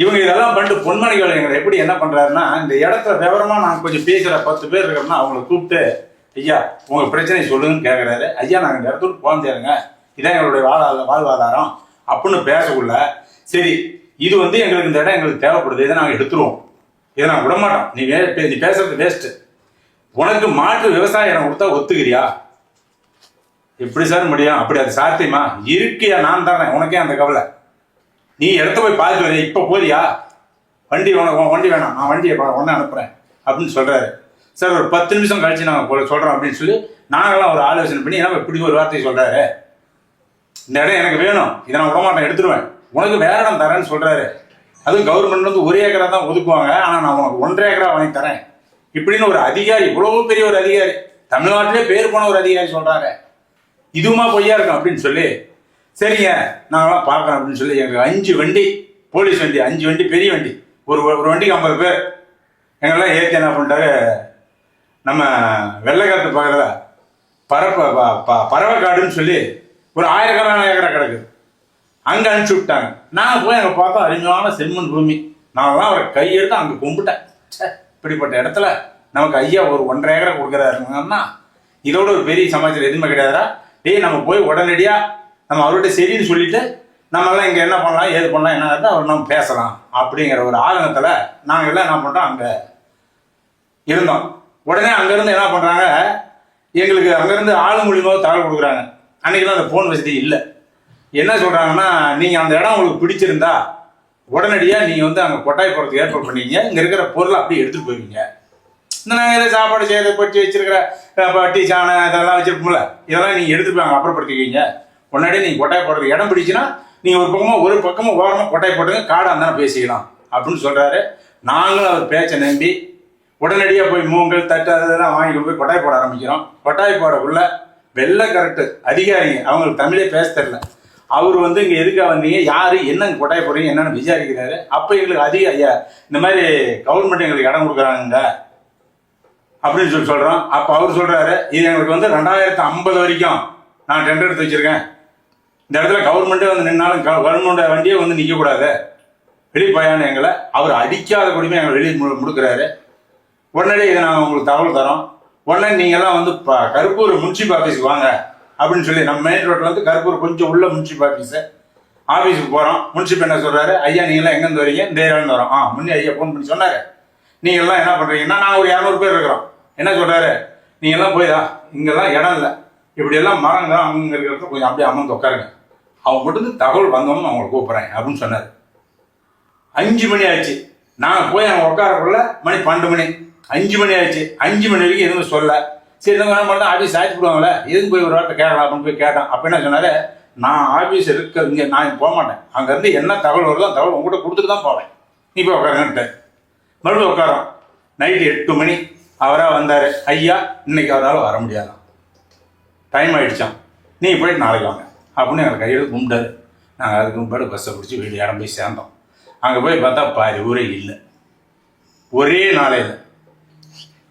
D: இவங்க இதெல்லாம் பண்ணிட்டு பொன்மணிகள் எங்களை எப்படி என்ன பண்றாருன்னா, இந்த இடத்துல விவரமா நான் கொஞ்சம் பேசுற 10 பேர் இருக்கிறோம்னா அவங்களை கூப்பிட்டு, ஐயா உங்க பிரச்சனை சொல்லுங்கன்னு கேட்கறாரு. ஐயா நாங்கள் இந்த இடத்துக்கு போக முடியாதுங்க, இதான் எங்களுடைய வாழ்வாதாரம் அப்படின்னு பேசக்குள்ள, சரி இது வந்து எங்களுக்கு இந்த இடம் எங்களுக்கு தேவைப்படுது, இதை நாங்கள் எடுத்துருவோம், இதை நாங்கள் விடமாட்டோம், நீ பேசுறது வேஸ்ட், உனக்கு மாற்று விவசாய இடம் கொடுத்தா ஒத்துக்கிறியா? எப்படி சார் முடியும்? அப்படி அது சாத்தியமா? இருக்கியா? நான் தரேன், உனக்கே அந்த கவலை, நீ இடத்த போய் பார்த்துட்டு வர, இப்ப போறியா? வண்டி வண்டி வேணாம், நான் வண்டியை உடனே அனுப்புறேன் அப்படின்னு சொல்றாரு. சார் ஒரு 10 நிமிஷம் கழிச்சு நாங்கள் சொல்றோம் அப்படின்னு சொல்லி நாங்களாம் ஒரு ஆலோசனை பண்ணி, ஏன்னா இப்படி ஒரு வார்த்தையை சொல்றாரு, இந்த இடம் எனக்கு வேணும், இதை நான் விடமாட்டேன், எடுத்துருவேன், உனக்கு வேற இடம் தரேன்னு சொல்றாரு. அதுவும் கவர்மெண்ட் வந்து 1 ஏக்கரா தான் ஒதுக்குவாங்க, ஆனா நான் உனக்கு 1.5 ஏக்கரா வாங்கி தரேன் இப்படின்னு ஒரு அதிகாரி, இவ்வளவு பெரிய ஒரு அதிகாரி, தமிழ்நாட்டிலே பேர் போன ஒரு அதிகாரி சொல்றாங்க. இதுவுமா பொய்யா இருக்கும் அப்படின்னு சொல்லி, சரிங்க நாங்களாம் பார்க்கறோம் அப்படின்னு சொல்லி எங்களுக்கு 5 வண்டி போலீஸ் வண்டி, 5 வண்டி பெரிய வண்டி, ஒரு வண்டிக்கு 50 பேர் எங்கெல்லாம் ஏற்றி என்ன பண்ணிட்டாரு, நம்ம வெள்ளைக்காட்டு பக்கத்தில் பறவைக்காடுன்னு சொல்லி ஒரு 1000 ஏக்கரா கிடக்கு, அங்கே அனுப்பிச்சு விட்டாங்க. நாங்கள் போய் அங்கே பார்த்தோம், அருமையான செம்மண் பூமி. நாங்களாம் அவரை கையெடுத்து அங்கே கும்பிட்டேன். இப்படிப்பட்ட இடத்துல நமக்கு ஐயா ஒரு 1.5 ஏக்கரா கொடுக்குறாருங்கன்னா இதோட ஒரு பெரிய சமாச்சாரம் எதுவுமே கிடையாதுரா. டேய் நம்ம போய் உடனடியாக நம்ம அவர்கிட்ட சரின்னு சொல்லிட்டு நம்மளாம் இங்கே என்ன பண்ணலாம், ஏது பண்ணலாம், என்ன அவர் நம்ம பேசலாம் அப்படிங்கிற ஒரு ஆதங்கத்தில் நாங்கள் எல்லாம் என்ன பண்ணுறோம், அங்கே இருந்தோம். உடனே அங்கேருந்து என்ன பண்ணுறாங்க, எங்களுக்கு அங்கேருந்து ஆளு மூலியமாக தகவல் கொடுக்குறாங்க. அன்றைக்கெல்லாம் அந்த ஃபோன் வசதி இல்லை. என்ன சொல்கிறாங்கன்னா, நீங்கள் அந்த இடம் உங்களுக்கு பிடிச்சிருந்தா உடனடியாக நீங்கள் வந்து அங்கே கொட்டாய் போகிறதுக்கு ஏற்பாடு பண்ணீங்க, இங்கே இருக்கிற பொருளை அப்படியே எடுத்துகிட்டு போவீங்க. இந்த நாங்கள் எதாவது சாப்பாடு செய்யறதை பற்றி வச்சிருக்கிற டீ சாணை இதெல்லாம் வச்சிருப்போம்ல, இதெல்லாம் நீங்கள் எடுத்துட்டு வாங்க, அப்புறப்படுத்திக்கிங்க. உடனடியே நீங்கள் கொட்டாய் போடுறதுக்கு இடம் பிடிச்சுன்னா நீங்கள் ஒரு பக்கமாக ஓரமாக கொட்டாய் போட்டுங்க, காடாக இருந்தாலும் பேசிக்கலாம் அப்படின்னு சொல்கிறாரு. நாங்களும் அவர் பேச்சை நம்பி உடனடியாக போய் மூங்கல் தட்டு அதெல்லாம் வாங்கிட்டு போய் கொட்டாய் போட ஆரம்பிக்கிறோம். கொட்டாய் போடக்குள்ள வெள்ளை கரெக்டு அதிகாரிங்க, அவங்களுக்கு தமிழே பேச தெரியல. அவர் வந்து இங்கே எதுக்காக வந்தீங்க, யாரு என்னங்க கொட்டாய் போடுறீங்க என்னன்னு விசாரிக்கிறாரு. அப்போ எங்களுக்கு ஐயா இந்த மாதிரி கவர்மெண்ட் எங்களுக்கு இடம் கொடுக்குறாங்க அப்படின்னு சொல்கிறோம். அப்போ அவர் சொல்கிறாரு, இது எங்களுக்கு வந்து 2050 வரைக்கும் நான் டெண்டர் எடுத்து வச்சிருக்கேன், இந்த இடத்துல கவர்மெண்ட்டே வந்து நின்னாலும் கவர்மெண்ட் வண்டியே வந்து நிற்கக்கூடாது, வெளிப்பயான்னு எங்களை அவர் அடிக்காத குடிமை எங்களை வெளியே முடுக்கிறாரு. உடனடியே இதை நாங்கள் உங்களுக்கு தகவல் தரோம், உடனே நீங்கள்லாம் வந்து கருப்பூர் முன்சிபல் ஆஃபீஸுக்கு வாங்க அப்படின்னு சொல்லி, நம்ம மெயின் ரோட்டில் வந்து கருப்பூர் கொஞ்சம் உள்ள முன்சிபல் ஆஃபீஸுக்கு போகிறோம். முன்சிபல் என்ன சொல்கிறாரு, ஐயா நீங்களாம் எங்கேருந்து வரீங்க, இந்த ஏரியாவிலேருந்து வரோம். முன்னே ஐயா ஃபோன் பண்ணி சொன்னார், நீங்கள்லாம் என்ன பண்ணுறீங்கன்னா, நாங்கள் ஒரு 200 பேர் இருக்கிறோம். என்ன சொல்கிறாரு, நீங்க எல்லாம் போய்தா, இங்கெல்லாம் இடம் இல்லை, இப்படி எல்லாம் மரங்க அங்க இருக்கிறத கொஞ்சம் அப்படியே அமர்ந்து உட்காருங்க, அவங்க மட்டும் தகவல் வந்தோம்னு அவங்களை கூப்பிட்றேன் அப்படின்னு சொன்னார். 5 மணி ஆயிடுச்சு. நான் போய் அங்கே உட்காரக்குள்ள மணி 12 மணி. 5 மணி ஆயிடுச்சு. 5 மணி வரைக்கும் எதுவும் சொல்ல. சரி என்ன மட்டும் ஆஃபீஸ் ஆச்சு போடுவாங்களே, எதுவும் போய் ஒரு வார்த்தை கேட்கலாம் அப்படின்னு போய் கேட்டேன். அப்போ என்ன சொன்னாரு, நான் ஆஃபீஸ் இருக்க இங்கே நான் போக மாட்டேன், அங்கேருந்து என்ன தகவல் வருதோ அந்த தகவல் உங்கள்கிட்ட கொடுத்துட்டு தான் போவேன், நீ போய் உட்காருங்கன்ட்டு. மறுபடியும் உட்காரோம். நைட்டு 8 மணி அவராக வந்தார். ஐயா இன்னைக்கு அவரால் வர முடியாதான், டைம் ஆகிடுச்சான், நீ போயிட்டு நாளைக்கு வாங்க அப்படின்னு எங்களை கையெழுத்து கும்பிட்டாரு. நாங்கள் அதுக்கு முன்னாடி பஸ்ஸை பிடிச்சி வீடு இடம் போய் சேர்ந்தோம். அங்கே போய் பார்த்தா பாரு ஊரே இல்லை, ஒரே நாளையில்.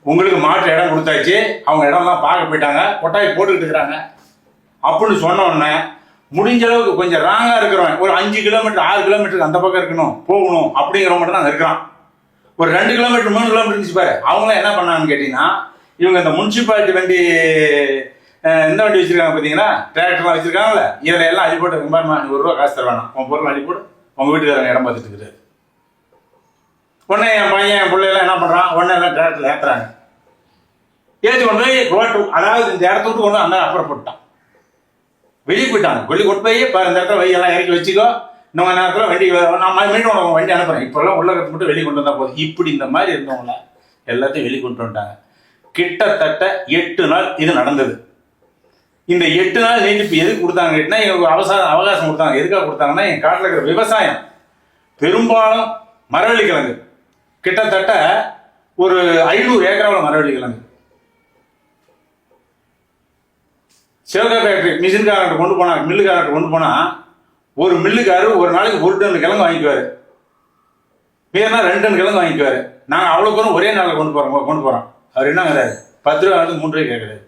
D: உங்களுக்கு மாற்று இடம் கொடுத்தாச்சு, அவங்க இடம்லாம் பார்க்க போயிட்டாங்க, கொட்டாய் போட்டுக்கிட்டு இருக்கிறாங்க அப்படின்னு சொன்ன உடனே முடிஞ்ச அளவுக்கு கொஞ்சம் ராங்காக இருக்கிறவன், ஒரு 5 கிலோமீட்டர் 6 கிலோமீட்டருக்கு அந்த பக்கம் இருக்கணும் போகணும் அப்படிங்கிற மட்டும் தான் இருக்கிறான். ஒரு 2 கிலோமீட்டர் 3 கிலோமீட்டர் இருந்துச்சு பாரு, அவங்களாம் என்ன பண்ணாங்கன்னு கேட்டீங்கன்னா, இவங்க இந்த முனிசிபாலிட்டி வண்டி இந்த வண்டி வச்சிருக்காங்க பார்த்தீங்கன்னா, டிராக்டர்லாம் வச்சிருக்காங்கல்ல, இதில் எல்லாம் அள்ளி போட்டு பாருமா, நீ 1 ரூபா காசு தர வேணாம், உன் பொருள் அள்ளி போட்டு உங்கள் வீட்டுக்காரங்க இடம் பார்த்துட்டு இருக்குது. உடனே என் பையன் என் பிள்ளைலாம் என்ன பண்ணுறான், உடனே எல்லாம் டிராக்டரில் ஏற்றுறாங்க. ஏற்றி கொண்டு போய் ரோட்டு, அதாவது இந்த இடத்த விட்டு கொண்டு அந்த அப்புறம் போட்டான், வெளியே போயிட்டாங்க. வெளியே கொண்டு போய் பாரு இந்த இடத்துல வையெல்லாம் இறக்கி வச்சுக்கோ, இன்னும் நேரத்தில் வண்டி நான் மீண்டும் உனக்கு வண்டி அனுப்புகிறேன், இப்போல்லாம் உள்ள மட்டும் வெளியே கொண்டு வந்தால் போதும். இப்படி இந்த மாதிரி இருந்தவங்கள எல்லாத்தையும் வெளியே கொண்டு வந்துட்டாங்க. கிட்டத்தட்ட 8 நாள் இது நடந்தது. இந்த 8 நாள் நீட்டிப்பு எதுக்கு கொடுத்தாங்க கேட்டினா, எங்களுக்கு அவகாசம் கொடுத்தாங்க. எதுக்காக கொடுத்தாங்கன்னா, என் காட்டில் இருக்கிற விவசாயம் பெரும்பாலும் மரவள்ளி கிழங்கு, கிட்டத்தட்ட ஒரு 500 ஏக்கராவில் மரவள்ளி கிழங்கு. சேவகா ஃபேக்டரி மிஷின்காரர்கிட்ட கொண்டு போனா, மில்லுக்காரர்கிட்ட கொண்டு போனா, ஒரு மில்லுக்காரர் ஒரு நாளைக்கு 1 டன் கிழங்கு வாங்கிக்குவாரு, வேறுனா 2 டன் கிழங்கு வாங்கிக்குவாரு. நாங்கள் அவ்வளோ பேரும் ஒரே நாளில் கொண்டு போகிறோம். அவர் என்னங்கிறாரு, 10 ரூபா 3 ரூபாய் கேட்குறாரு.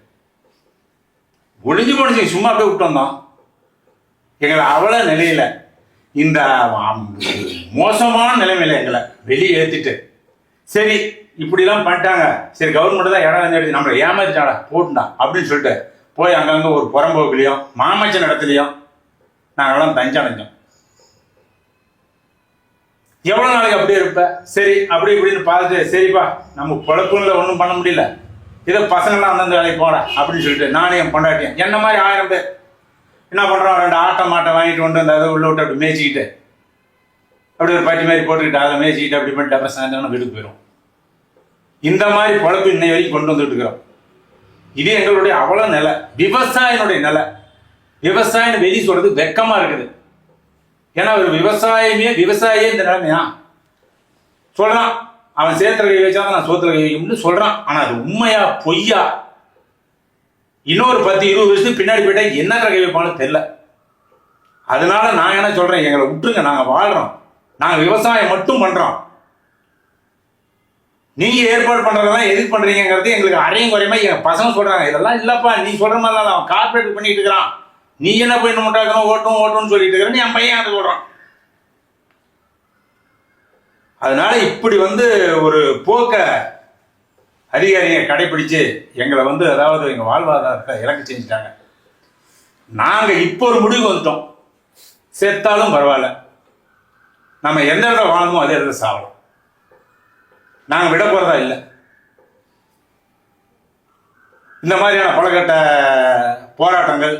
D: ஒளிஞ்சு போனிச்சு, சும்மா போய் விட்டு வந்தோம். எங்களை அவ்வளோ நிலையில, இந்த மோசமான நிலைமையில எங்களை வெளியே ஏற்றிட்டு, சரி இப்படிலாம் பண்ணிட்டாங்க, சரி கவர்மெண்ட் தான் இடம் வந்து எடுத்து நம்மளை ஏமாத்திட்டாடா போட்டுண்டா அப்படின்னு சொல்லிட்டு போய் அங்கங்கே ஒரு புறம்போக்குலையும் மாமச்சன் இடத்துலையும் நாங்களாம் தஞ்சடைஞ்சோம். எவ்வளோ நாளைக்கு அப்படியே இருப்ப, சரி அப்படி இப்படின்னு பார்த்துட்டு, சரிப்பா நம்ம பொழப்புல ஒன்றும் பண்ண முடியல, இதை பசங்கள்லாம் அந்தந்த வேலைக்கு போட அப்படின்னு சொல்லிட்டு நானே என் பொண்டாட்டியும் என்ன மாதிரி 1000 பேர் என்ன பண்ணுறோம், 2 ஆட்டை மாட்டை வாங்கிட்டு கொண்டு வந்து அதை உள்ள விட்டு அப்படி மேய்ச்சிக்கிட்டு, அப்படி ஒரு பட்டி மாதிரி போட்டுக்கிட்டு அதை மேய்ச்சிக்கிட்டு அப்படி பண்ணிட்டு அப்புறம் சாயந்தரம் வீட்டுக்கு போயிடும். இந்த மாதிரி பொழப்பு இன்னை வரைக்கும் கொண்டு வந்துட்டு இருக்கிறோம். இது எங்களுடைய அவ்வளோ நிலை, விவசாயினுடைய நிலை. விவசாயம் வெளியே சொல்றது வெக்கமா இருக்குது. ஏன்னா ஒரு விவசாயியே இந்த நிலைமையா சொல்றான், அவன் சேத்துல கை வச்சாதான் நான் சோத்துல கை வைக்கணும்னு சொல்றான். ஆனா அது உண்மையா பொய்யா, இன்னொரு 10-20 வருஷத்துக்கு பின்னாடி போயிட்டா என்ன கை வைப்பான்னு தெரியல. அதனால நான் என்ன சொல்றேன், எங்களை விட்டுருங்க, நாங்க வாழ்றோம், நாங்க விவசாயம் மட்டும் பண்றோம். நீங்க ஏற்பாடு பண்றதெல்லாம் எதுக்கு பண்றீங்கிறது எங்களுக்கு அரையும் குறையுமா எங்க பசங்க சொல்றாங்க. இதெல்லாம் இல்லப்பா நீ சொல்ற மாதிரி அவன் கார்பரேட் பண்ணிட்டு இருக்கிறான், நீ என்ன போய் முட்டாக்கணும் ஓட்டும்னு சொல்லிட்டு இருக்கிற, என் பையன் அதை சொல்றான். அதனால இப்படி ஒரு போக்க அதிகாரிங்க கடைபிடிச்சு எங்களை அதாவது எங்க வாழ்வாதாரத்தை இலக்கு செஞ்சுட்டாங்க. நாங்க இப்போ ஒரு முடிவு வந்துட்டோம், செத்தாலும் பரவாயில்ல, நம்ம எந்த இடத்துல வாழணுமோ அதே இடத்துல சாவலாம், நாங்க விட போறதா இல்லை. இந்த மாதிரியான பலகட்ட போராட்டங்கள்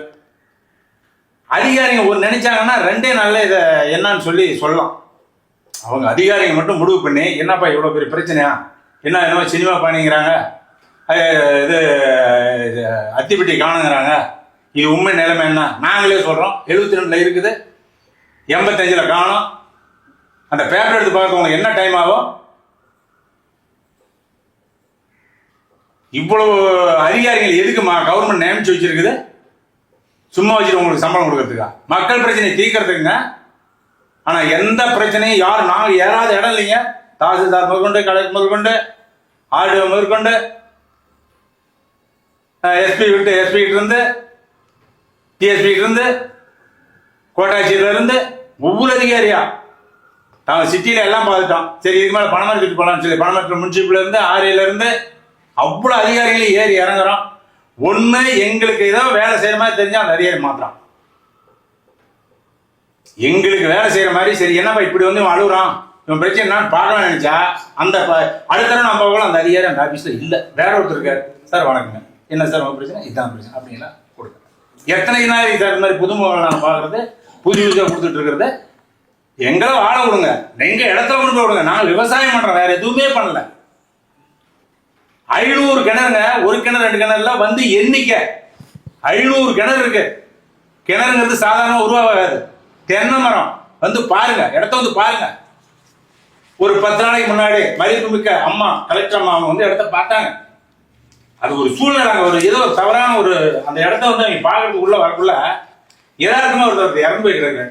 D: அதிகாரிங்க ஒரு நினைச்சாங்கன்னா 2 நாள்ல இதை என்னன்னு சொல்லலாம். அவங்க அதிகாரிங்க மட்டும் முடிவு பண்ணி, என்னப்பா இவ்வளோ பெரிய பிரச்சனையா, என்னமோ சினிமா பண்ணிங்கிறாங்க, இது அத்திப்பட்டி காணுங்கிறாங்க, இது உண்மை நிலைமை என்ன, நாங்களே சொல்றோம் 72 இருக்குது, 85 காணும், அந்த பேப்பர் எடுத்து பார்க்கறவங்களுக்கு என்ன டைம் ஆகும்? இவ்வளவு அதிகாரிகள் எதுக்குமா கவர்மெண்ட் நியமிச்சு வச்சிருக்குது? சும்மா வச்சுட்டு உங்களுக்கு சம்பளம் கொடுக்கறதுக்கா? மக்கள் பிரச்சனை தீர்க்கறதுக்குங்க. ஆனா எந்த பிரச்சனையும் நாங்க ஏறாத இடம் இல்லைங்க. தாசில்தார் முதற்கொண்டு, கலெக்டர் முதற்கொண்டு, ஆர்டிஓ முதற்கொண்டு, எஸ்பி கிட்ட இருந்து, டிஎஸ்பி கிட்ட இருந்து, கோட்டாட்சியர்ல இருந்து ஒவ்வொரு அதிகாரியா நாங்க சிட்டியில எல்லாம் பார்த்துட்டோம். சரி இதுக்கு மேல பணமரத்துக்கு போலாம்னு சொல்லி பணமரத்து முனிசிபல்ல இருந்து ஆர்ஐல இருந்து அவ்வளவு அதிகாரிகளும் ஏறி இறங்குறோம். ஒண்ணு எங்களுக்கு ஏதோ வேலை செய்யற மாதிரி தெரிஞ்சா அந்த அதிகாரி மாத்திரம் எங்களுக்கு வேலை செய்யற மாதிரி, சரி என்னப்பா இப்படி அழுகுறான், இவன் பிரச்சனை என்னன்னு பார்க்கலாம்னு நினைச்சா அந்த அடுத்த நம்ம அந்த அதிகாரி அந்த ஆபீஸ்ல இல்ல, வேற ஒருத்தர் இருக்காரு. சார் வணக்கங்க. என்ன சார் உங்க பிரச்சனை, இதுதான் பிரச்சனை அப்படின்னா கொடுக்குறேன். எத்தனை நாள் சார் இந்த மாதிரி புதுமுகங்கள் நான் பார்க்கறது, புதுசாக கொடுத்துட்டு இருக்கிறது. எங்களை வாழ விடுங்க, எங்க இடத்துல கொண்டு போய் விடுங்க. நாங்கள் விவசாயம் பண்றோம், வேற எதுவுமே பண்ணல. 500 கிணறுங்க, ஒரு கிணறு 2 கிணறுல வந்து எண்ணிக்கை 500 கிணறு இருக்கு. கிணறுங்கிறது சாதாரண உருவாகாது. தென்னை மரம் வந்து பாருங்க, இடத்த வந்து பாருங்க. ஒரு 10 நாளைக்கு முன்னாடி மதிப்புமிக்க அம்மா கலெக்டர் அம்மா அவங்க வந்து இடத்த பார்த்தாங்க. அது ஒரு சூழ்நிலை, ஒரு ஏதோ தவறான ஒரு அந்த இடத்த வந்து அவங்க பார்க்கறதுக்கு உள்ள வரக்குள்ள யதார்த்தமா ஒருத்தர் இறந்து போயிருக்கிறாங்க.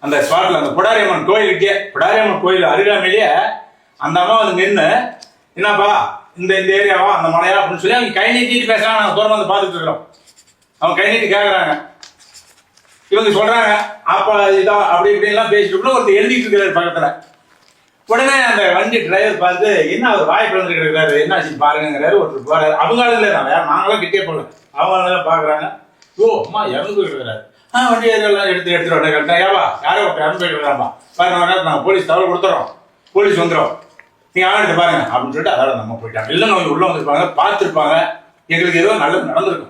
D: அந்த ஸ்பாட்ல அந்த பிடாரியம்மன் கோயிலுக்கே, பிடாரியம்மன் கோயில் அருகாமையிலேயே அந்த அம்மா வந்து நின்று, என்னப்பா இந்த ஏரியாவா அந்த மலையா அப்படின்னு சொல்லி அவங்க கை நீட்டிட்டு பேசுறாங்க. நாங்கள் தூரம் வந்து பார்த்துட்டு இருக்கிறோம். அவங்க கை நீட்டி கேட்கறாங்க. இவங்க சொல்றாங்க அப்ப இதான் அப்படி இப்படின்லாம் பேசிட்டு ஒருத்தர் எழுதிட்டு இருக்கிறாரு பக்கத்துல. உடனே அந்த வண்டி டிரைவர் பார்த்து, என்ன அவர் வாய் பிறந்துட்டு இருக்கிறாரு, என்ன ஆச்சு பாருங்கிறாரு. ஒருத்தர் போறாரு. அவங்க தான் வேற, நாங்களாம் கிட்டே போகல. அவங்க பாக்குறாங்க, ஓ அம்மா இறந்து போயிட்டு இருக்கிறாரு. வண்டி எல்லாம் எடுத்துட்டு வர ஏவா யாரோ ஒருத்தர் இறந்து போயிட்டு இருக்கிறாப்பா பாருங்க, நாங்கள் போலீஸ் தகவல் கொடுத்துறோம், போலீஸ் வந்துடும், நீங்க ஆகிட்டு பாருங்க அப்படின்னு சொல்லிட்டு அதோட நம்ம போயிட்டாங்க. இல்லைன்னு அவங்க உள்ள வந்திருப்பாங்க, பார்த்துருப்பாங்க, எங்களுக்கு ஏதோ நல்லது நடந்திருக்கும்.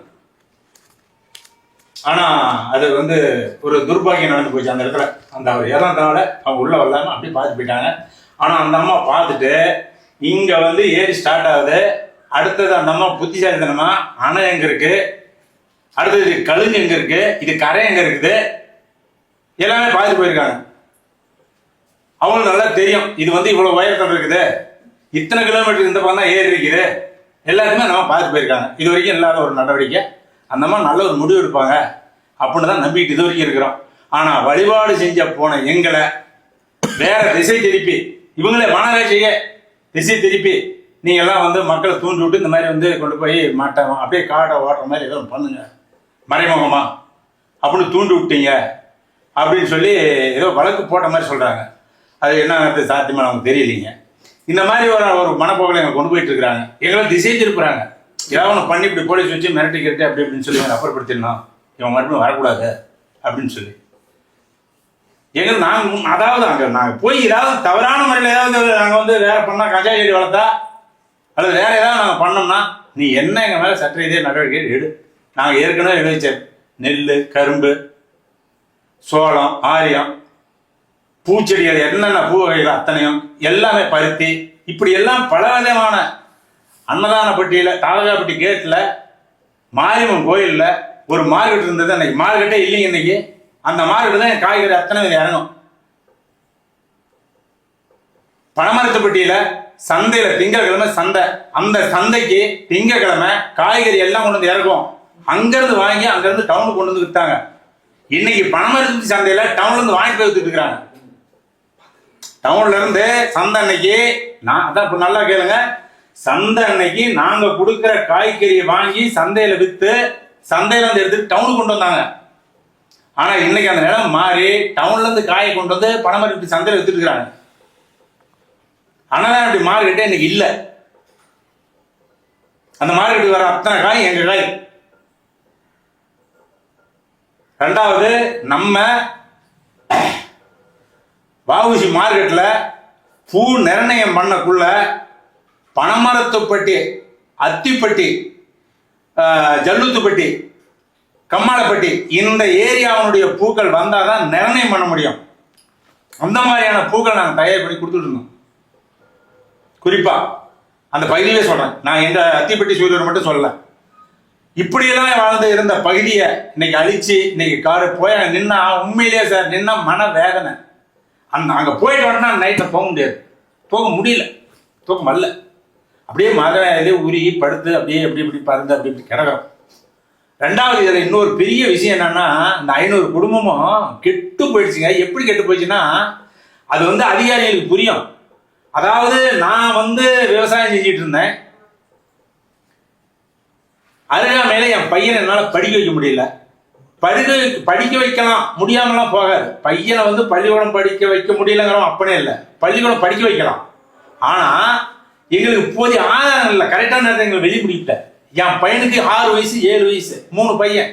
D: ஆனா அது வந்து ஒரு துர்பாகியம் நடந்து போச்சு அந்த இடத்துல. அந்த அவர் இறந்தனால அவங்க உள்ள வரலாம அப்படி பார்த்து போயிட்டாங்க. ஆனா அந்த அம்மா பார்த்துட்டு இங்க வந்து ஏறி ஸ்டார்ட் ஆகுது. அடுத்தது அந்த அம்மா புத்திசாலித்தனமா அணை எங்க இருக்கு, அடுத்தது கழுங்கு எங்க இருக்கு, இது கரை எங்க இருக்குது, எல்லாமே பார்த்து போயிருக்காங்க. அவங்களுக்கு நல்லா தெரியும் இது வந்து இவ்வளவு உயரத்தில் இருக்குது, இத்தனை கிலோமீட்டருக்கு இந்த பக்கம் தான் ஏறி இருக்குது, எல்லாருக்குமே நம்ம பார்த்து போயிருக்காங்க. இது வரைக்கும் இல்லாத ஒரு நடவடிக்கை. அந்த மாதிரி நல்ல ஒரு முடிவு எடுப்பாங்க அப்படின்னு தான் நம்பிக்கிட்டு இது வரைக்கும் இருக்கிறோம். ஆனா வழிபாடு செஞ்ச போன எங்களை வேற திசை திருப்பி, இவங்களே வனராட்சிய திசை திருப்பி நீங்க எல்லாம் வந்து மக்களை தூண்டி விட்டு இந்த மாதிரி வந்து கொண்டு போய் மாட்டோம் அப்படியே காடை ஓடுற மாதிரி ஏதோ பண்ணுங்க மறைமுகமா அப்படின்னு தூண்டி விட்டீங்க அப்படின்னு சொல்லி ஏதோ வழக்கு போட்ட மாதிரி சொல்றாங்க. அது என்ன சாத்தியமா நமக்கு தெரியலீங்க. இந்த மாதிரி ஒரு மனப்போக்களை எங்களை கொண்டு போயிட்டு இருக்கிறாங்க. எங்களை திசை திருப்புறாங்க. ஏதாவது ஒன்று பண்ணி இப்படி போலீஸ் வச்சு மிரட்டிக்கிட்டு அப்படி இப்படின்னு சொல்லி இவன் அப்புறப்படுத்திடணும், இவன் மறுபடியும் வரக்கூடாது அப்படின்னு சொல்லி எங்களுக்கு நாங்கள் அதாவது அங்கே நாங்கள் போய் ஏதாவது தவறான முறையில் ஏதாவது நாங்கள் வந்து வேற பண்ணால் கஜா செடி வளர்த்தா அல்லது வேற ஏதாவது நாங்கள் பண்ணோம்னா நீ என்ன எங்கள் மேலே சட்ட ரீதியாக நடவடிக்கை எடு. நாங்கள் ஏற்கனவே விளைவிச்ச நெல், கரும்பு, சோளம், ஆரியம், பூச்செடிகள், என்னென்ன பூ வகைகள் அத்தனையும் எல்லாமே பருத்தி, இப்படி எல்லாம் பல விதமான அன்னதானப்பட்டியில தாலகாப்பட்டி கேட்ல மாரியம்மன் கோயில்ல ஒரு மார்க்கெட் இருந்தது. அன்னைக்கு மார்க்கெட்டே இல்லைங்க. இன்னைக்கு அந்த மார்க்கெட் தான் காய்கறி அத்தனை இறங்கும். பனமரத்துப்பட்டியில சந்தையில திங்கட்கிழமை சந்தை, அந்த சந்தைக்கு திங்கட்கிழமை காய்கறி எல்லாம் கொண்டு வந்து இறக்கும். அங்கிருந்து வாங்கி அங்கிருந்து டவுனுக்கு கொண்டு வந்து வித்தாங்க. இன்னைக்கு பனமரத்து சந்தையில டவுன்ல இருந்து வாங்கிட்டு போய் வித்துட்டு இருக்கிறாங்க. டவுன்ல இருந்து சந்தை அன்னைக்கு நான் அதான் இப்ப நல்லா கேளுங்க, சந்தை அன்னைக்கு நாங்க கொடுக்கிற காய்கறியை வாங்கி சந்தையில வித்து சந்தையில இருந்து எடுத்து டவுனுக்கு கொண்டு வந்தாங்க. ஆனா இன்னைக்கு அந்த நிலம் மாறி டவுன்ல இருந்து காயை கொண்டு வந்து பனமரத்து சந்தையில வித்துட்டு இருக்கிறாங்க. ஆனால் அப்படி மார்க்கெட்டே இன்னைக்கு இல்ல. அந்த மார்க்கெட்டுக்கு வர அத்தனை காய் எங்க காய். ரெண்டாவது, நம்ம வஉசி மார்க்கெட்ல பூ நிர்ணயம் பண்ணக்குள்ள பனமரத்துப்பட்டி, அத்திப்பட்டி, ஜல்லுத்துப்பட்டி, கம்மாளப்பட்டி இந்த ஏரியாவுடைய பூக்கள் வந்தாதான் நிர்ணயம் பண்ண முடியும். அந்த மாதிரியான பூக்கள் நாங்கள் தயார் பண்ணி கொடுத்துட்டு இருந்தோம். குறிப்பா அந்த பகுதியிலே சொல்றேன், நான் எங்க அத்திப்பட்டி சூரியர் மட்டும் சொல்லல. இப்படியெல்லாம் வாழ்ந்து இருந்த பகுதியை இன்னைக்கு அழிச்சு இன்னைக்கு காரு போய் நின்னா உண்மையிலேயே சார் நின்னா மன வேதனை. அங்க போயிட்டு வரனா நைட்ல போக முடியாது, போக முடியல, தூக்கம் வரல. அப்படியே மதுரையிலே உருகி படுத்து அப்படியே எப்படி இப்படி பறந்து அப்படி இப்படி கிடக்கிறோம். ரெண்டாவது, இதுல இன்னொரு பெரிய விஷயம் என்னன்னா, இந்த 500 குடும்பமும் கெட்டு போயிடுச்சுங்க. எப்படி கெட்டு போயிடுச்சுன்னா, அது வந்து அதிகாரிகளுக்கு புரியும். அதாவது நான் வந்து விவசாயம் செஞ்சுட்டு இருந்தேன், அருகாமையில என் பையனை என்னால படிக்க வைக்க முடியல. படிக்க வைக்கலாம், முடியாமலாம் போகாது. பையனை வந்து பள்ளிக்கூடம் படிக்க வைக்க முடியலங்கிறோம் அப்பனே இல்லை, பள்ளிக்கூடம் படிக்க வைக்கலாம். ஆனா எங்களுக்கு போதிய ஆதாரம் இல்லை. கரெக்டான நேரத்தை எங்களை வெளியே பிடிக்கல. என் பையனுக்கு 6 வயசு 7 வயசு 3 பையன்.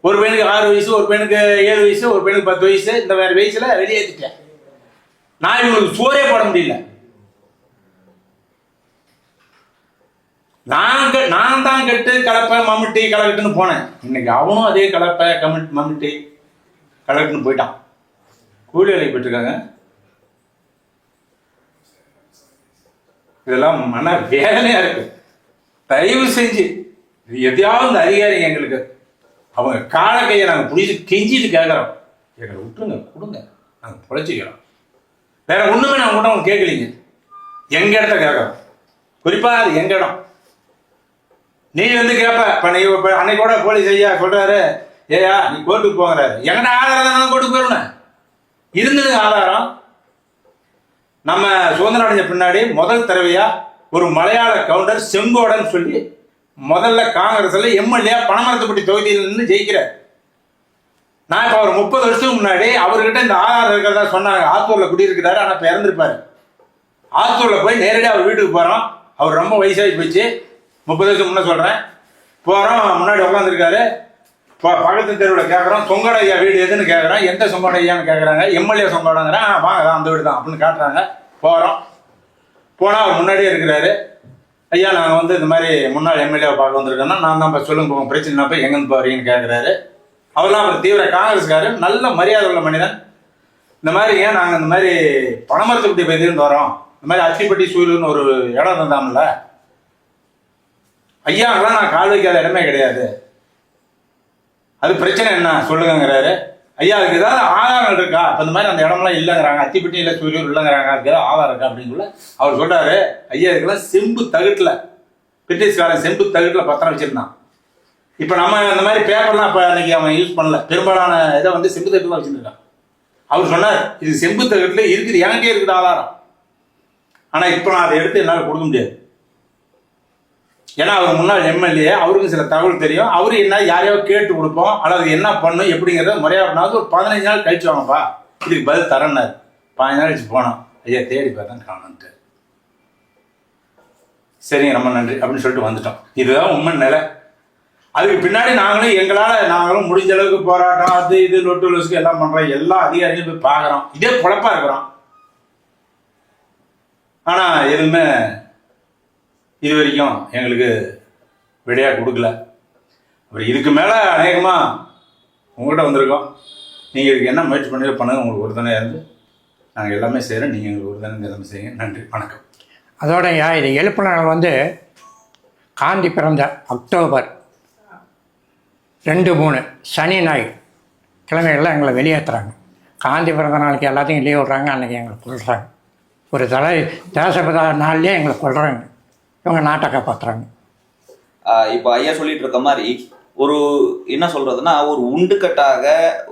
D: ஒரு பையனுக்கு 6 வயசு, ஒரு பையனுக்கு 7 வயசு, ஒரு பையனுக்கு 10 வயசு. இந்த வேற வயசுல வெளியேற்றிட்டேன். நான் இவங்களுக்கு சோறே போட முடியல. நான் தான் கெட்டு கலப்பை மம்முட்டி கலக்கட்டுன்னு போனேன். இன்னைக்கு அவனும் அதே கலப்பை மம்முட்டி கலக்கட்டுன்னு போயிட்டான். கூலி வேலைக்கு போயிட்டுருக்காங்க. இதெல்லாம் மன வேதனையா இருக்கு. தயவு செஞ்சு எதையாவது இந்த அதிகாரிங்க எங்களுக்கு அவங்க கால கையை நாங்கள் பிடிச்சி கெஞ்சிட்டு கேட்குறோம், எங்களை விட்டுருங்க, கொடுங்க, நாங்கள் பிழைச்சிக்கிறோம். வேற ஒண்ணுமே நாங்கள் கூட அவங்க கேட்கலீங்க. எங்க இடத்த கேட்கறோம், குறிப்பா அது எங்க இடம். நீ வந்து கேட்ப, இப்ப நீ அன்னைக்கு கூட போலீஸ் ஐயா சொல்றாரு, ஏயா நீ கோர்ட்டுக்கு போங்கிறாரு. எங்கடா ஆதாரம் தான் கோர்ட்டுக்கு போயிருந்தேன் இருந்தது ஆதாரம். நம்ம சுதந்திரம் அடைஞ்ச பின்னாடி முதல் தடவையா ஒரு மலையாள கவுண்டர் செங்கோடன் சொல்லி முதல்ல காங்கிரஸ்ல எம்எல்ஏ பனமரத்துப்பட்டி தொகுதியில் நின்று ஜெயிக்கிறார். நான் இப்ப அவர் 30 வருஷத்துக்கு முன்னாடி அவர்கிட்ட இந்த ஆதாரம் இருக்கிறதா சொன்னாங்க. ஆத்தூர்ல குடியிருக்கிறாரு, ஆனா இப்ப இறந்துருப்பாரு. ஆத்தூர்ல போய் நேரடியாக அவர் வீட்டுக்கு போறோம். அவர் ரொம்ப வயசாகி போச்சு, 30 வருஷம் முன்ன சொல்றேன். போறோம், முன்னாடி உட்காந்துருக்காரு. பக்கத்து தெருவில் கேட்குறோம், சொங்கோட ஐயா வீடு எதுன்னு கேட்குறோம். எந்த சொங்கோட ஐயான்னு கேட்குறாங்க. எம்எல்ஏ சொங்கோடங்கிறேன். வாங்க அந்த வீடு தான் அப்படின்னு காட்டுறாங்க. போகிறோம், போனால் அவர் முன்னாடியே இருக்கிறாரு. ஐயா நாங்கள் வந்து இந்த மாதிரி முன்னாள் எம்எல்ஏவை பார்க்க வந்திருக்கோன்னா, நான் தான் சொல்லுங்க போங்க, பிரச்சனை போய் எங்கேருந்து போறீங்கன்னு கேட்குறாரு. அவர்லாம் அவர் தீவிர காங்கிரஸ்காரு, நல்ல மரியாதை உள்ள மனிதன். இந்த மாதிரி ஏன் நாங்கள் இந்த மாதிரி பனமரத்துப்பட்டி பகுதியிலேருந்து வரோம், இந்த மாதிரி அத்திப்பட்டி சூரியன்னு ஒரு இடம் இருந்தாமல்ல ஐயா, அங்கெல்லாம் நான் கால் வைக்காத இடமே கிடையாது, அது பிரச்சனை என்ன சொல்லுங்கிறாரு. ஐயா அதுக்கு ஏதாவது ஆதாரம் இருக்கா? இப்போ இந்த மாதிரி அந்த இடம்லாம் இல்லைங்கிறாங்க, அத்திப்பட்டி இல்லை சூரியன் இல்லைங்கிறாங்க, அதுக்கு ஏதாவது ஆதாரம் இருக்கா அப்படின்னு அவர் சொல்றாரு. ஐயா இதுக்கெல்லாம் செம்பு தகட்டில், பிரிட்டிஷ்காரன் செம்பு தகட்டில் பத்திரம் வச்சிருந்தான். இப்போ நம்ம இந்த மாதிரி பேப்பர்லாம் இப்போ அன்னைக்கு அவன் யூஸ் பண்ணல, பெரும்பாலான இதை வந்து செம்பு தகட்டில் வச்சுருக்கான். அவர் சொன்னார் இது செம்பு தகட்டில் இருக்குது, எனக்கே இருக்குது ஆதாரம், ஆனால் இப்போ நான் அதை எடுத்து என்னால் கொடுக்க முடியாது. ஏன்னா அவர் முன்னாள் எம்எல்ஏ, அவருக்கு சில தகவல் தெரியும். அவரு என்ன யாரையோ கேட்டு கொடுப்போம், அல்லது என்ன பண்ணும் எப்படிங்கிறத முறையாக பண்ணாது. ஒரு 15 நாள் கழிச்சு வாங்கப்பா இதுக்கு பதில் தரேன்னாரு. 15 நாள் கழிச்சு போனோம். ஐயா தேடி பார்த்தா காணுன்ட்டு. சரிங்க ரொம்ப நன்றி அப்படின்னு சொல்லிட்டு வந்துட்டோம். இதுதான் உண்மை நிலை. அதுக்கு பின்னாடி நாங்களும் முடிஞ்ச அளவுக்கு போராட்டம், அது இது லொட்டு லொசுக்கு எல்லாம் பண்றோம். எல்லா அதிகாரிகளும் போய் பார்க்குறோம், இதே பொழப்பா இருக்கிறோம். ஆனா எதுவுமே இது வரைக்கும் எங்களுக்கு விடையா கொடுக்கல. அப்புறம் இதுக்கு மேலே அநேகமாக உங்கள்கிட்ட வந்திருக்கோம். நீங்கள் இதுக்கு என்ன முயற்சி பண்ணி பண்ணுங்க, உங்களுக்கு உறுதுணையாக இருந்து நாங்கள் எல்லாமே செய்கிறோம். நீங்கள் எங்களுக்கு உறுதுணை எல்லாமே செய்யுங்க. நன்றி, வணக்கம்.
B: அதோடயா இது எழுப்புநாள் வந்து காந்தி பிறந்த அக்டோபர் 2, 3 சனி ஞாயிறு கிழமைகளில் எங்களை வெளியேற்றுறாங்க. காந்தி பிறந்த நாளைக்கு எல்லாத்தையும் லீவ் விட்றாங்க, அன்றைக்கி எங்களை கொள்கிறாங்க. ஒரு தேசப்பிதா நாள்லேயே எங்களை கொள்கிறாங்க. இவங்க நாட்டை காப்பாற்றுறாங்க.
C: இப்போ ஐயா சொல்லிட்டு இருக்க மாதிரி ஒரு என்ன சொல்றதுன்னா, ஒரு உண்டுக்கட்டாக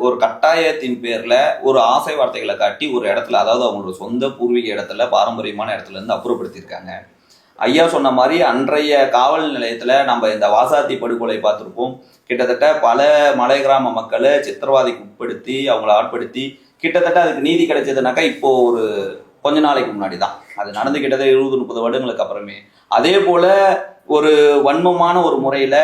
C: ஒரு கட்டாயத்தின் பேர்ல ஒரு ஆசை வார்த்தைகளை காட்டி ஒரு இடத்துல, அதாவது அவங்களோட சொந்த பூர்வீக இடத்துல, பாரம்பரியமான இடத்துல இருந்து அப்புறப்படுத்தியிருக்காங்க. ஐயா சொன்ன மாதிரி அன்றைய காவல் நிலையத்துல நம்ம இந்த வாசாத்தி படுகொலை பார்த்துருப்போம். கிட்டத்தட்ட பல மலை கிராம மக்களை சித்திரவாதிக்கு உட்படுத்தி அவங்கள ஆட்படுத்தி கிட்டத்தட்ட அதுக்கு நீதி கிடைச்சதுனாக்கா இப்போ ஒரு கொஞ்ச நாளைக்கு முன்னாடி தான். அது நடந்து கிட்டத்தட்ட 20-30 வருடங்களுக்கு அப்புறமே அதே போல ஒரு வன்மமான ஒரு முறையில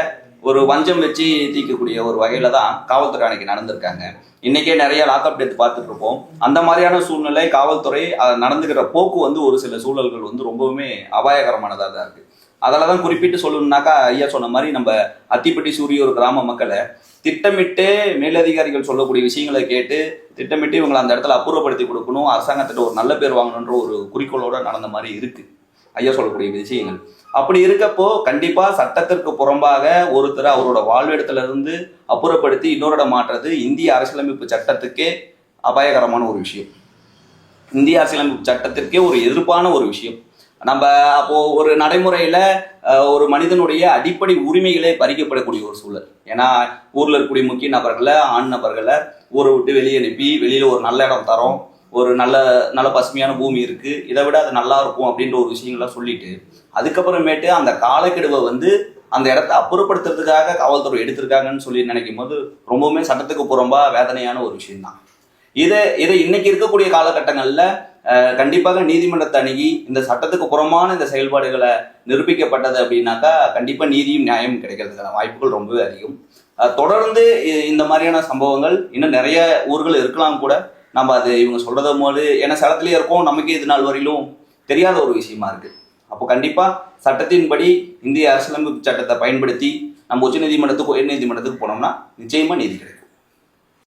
C: ஒரு வஞ்சம் வச்சு தீர்க்கக்கூடிய ஒரு வகையில தான் காவல்துறை அன்னைக்கு நடந்திருக்காங்க. இன்னைக்கே நிறைய லாக்அப் டெத் பார்த்துட்டு இருப்போம். அந்த மாதிரியான சூழ்நிலை காவல்துறை நடந்துக்கிற போக்கு வந்து ஒரு சில சூழல்கள் வந்து ரொம்பவுமே அபாயகரமானதாக தான் இருக்கு. அதில் தான் குறிப்பிட்டு சொல்லணும்னாக்கா ஐயா சொன்ன மாதிரி நம்ம அத்திப்பட்டி சூரியூர் கிராம மக்களை திட்டமிட்டு மேலதிகாரிகள் சொல்லக்கூடிய விஷயங்களை கேட்டு திட்டமிட்டு இவங்களை அந்த இடத்துல அப்புறப்படுத்தி கொடுக்கணும், அரசாங்கத்திட்ட ஒரு நல்ல பேர் வாங்கணுன்ற ஒரு குறிக்கோளோட நடந்த மாதிரி இருக்கு ஐயா சொல்லக்கூடிய விஷயங்கள். அப்படி இருக்கப்போ கண்டிப்பா சட்டத்திற்கு புறம்பாக ஒருத்தர் அவரோட வாழ்விடத்துல இருந்து அப்புறப்படுத்தி இன்னொரு இடம் மாற்றுறது இந்திய அரசியலமைப்பு சட்டத்துக்கே அபாயகரமான ஒரு விஷயம், இந்திய அரசியலமைப்பு சட்டத்திற்கே ஒரு எதிர்ப்பான ஒரு விஷயம். நம்ம அப்போ ஒரு நடைமுறையில ஒரு மனிதனுடைய அடிப்படை உரிமைகளே பறிக்கப்படக்கூடிய ஒரு சூழல். ஏன்னா ஊர்ல இருக்கக்கூடிய முக்கிய நபர்களை, ஆண் நபர்களை ஊரை விட்டு வெளியே அனுப்பி வெளியில ஒரு நல்ல இடம் தரோம், ஒரு நல்ல பசுமையான பூமி இருக்கு, இதை விட அது நல்லா இருக்கும் அப்படின்ற ஒரு விஷயங்கள்லாம் சொல்லிட்டு அதுக்கப்புறமேட்டு அந்த காலக்கெடுவை வந்து அந்த இடத்த அப்புறப்படுத்துறதுக்காக காவல்துறை எடுத்திருக்காங்கன்னு சொல்லி நினைக்கும் போது ரொம்பவுமே சட்டத்துக்கு புறம்பா வேதனையான ஒரு விஷயம்தான். இதை இன்னைக்கு இருக்கக்கூடிய காலகட்டங்கள்ல கண்டிப்பாக நீதிமன்றத்தை அணுகி இந்த சட்டத்துக்கு புறமான இந்த செயல்பாடுகளை நிரூபிக்கப்பட்டது அப்படின்னாக்கா கண்டிப்பா நீதியும் நியாயமும் கிடைக்கிறதுக்கான வாய்ப்புகள் ரொம்பவே அதிகம். தொடர்ந்து இந்த மாதிரியான சம்பவங்கள் இன்னும் நிறைய ஊர்கள் இருக்கலாம் கூட. நம்ம அது இவங்க சொல்றத போது ஏன்னா சேலத்திலேயே இருக்கோம், நமக்கே இது நாள் வரையிலும் தெரியாத ஒரு விஷயமா இருக்கு. அப்போ கண்டிப்பா சட்டத்தின்படி இந்திய அரசியலமைப்பு சட்டத்தை பயன்படுத்தி நம்ம உச்ச நீதிமன்றத்துக்கு உயர் நீதிமன்றத்துக்கு போனோம்னா நிச்சயமா நீதி கிடைக்கும்.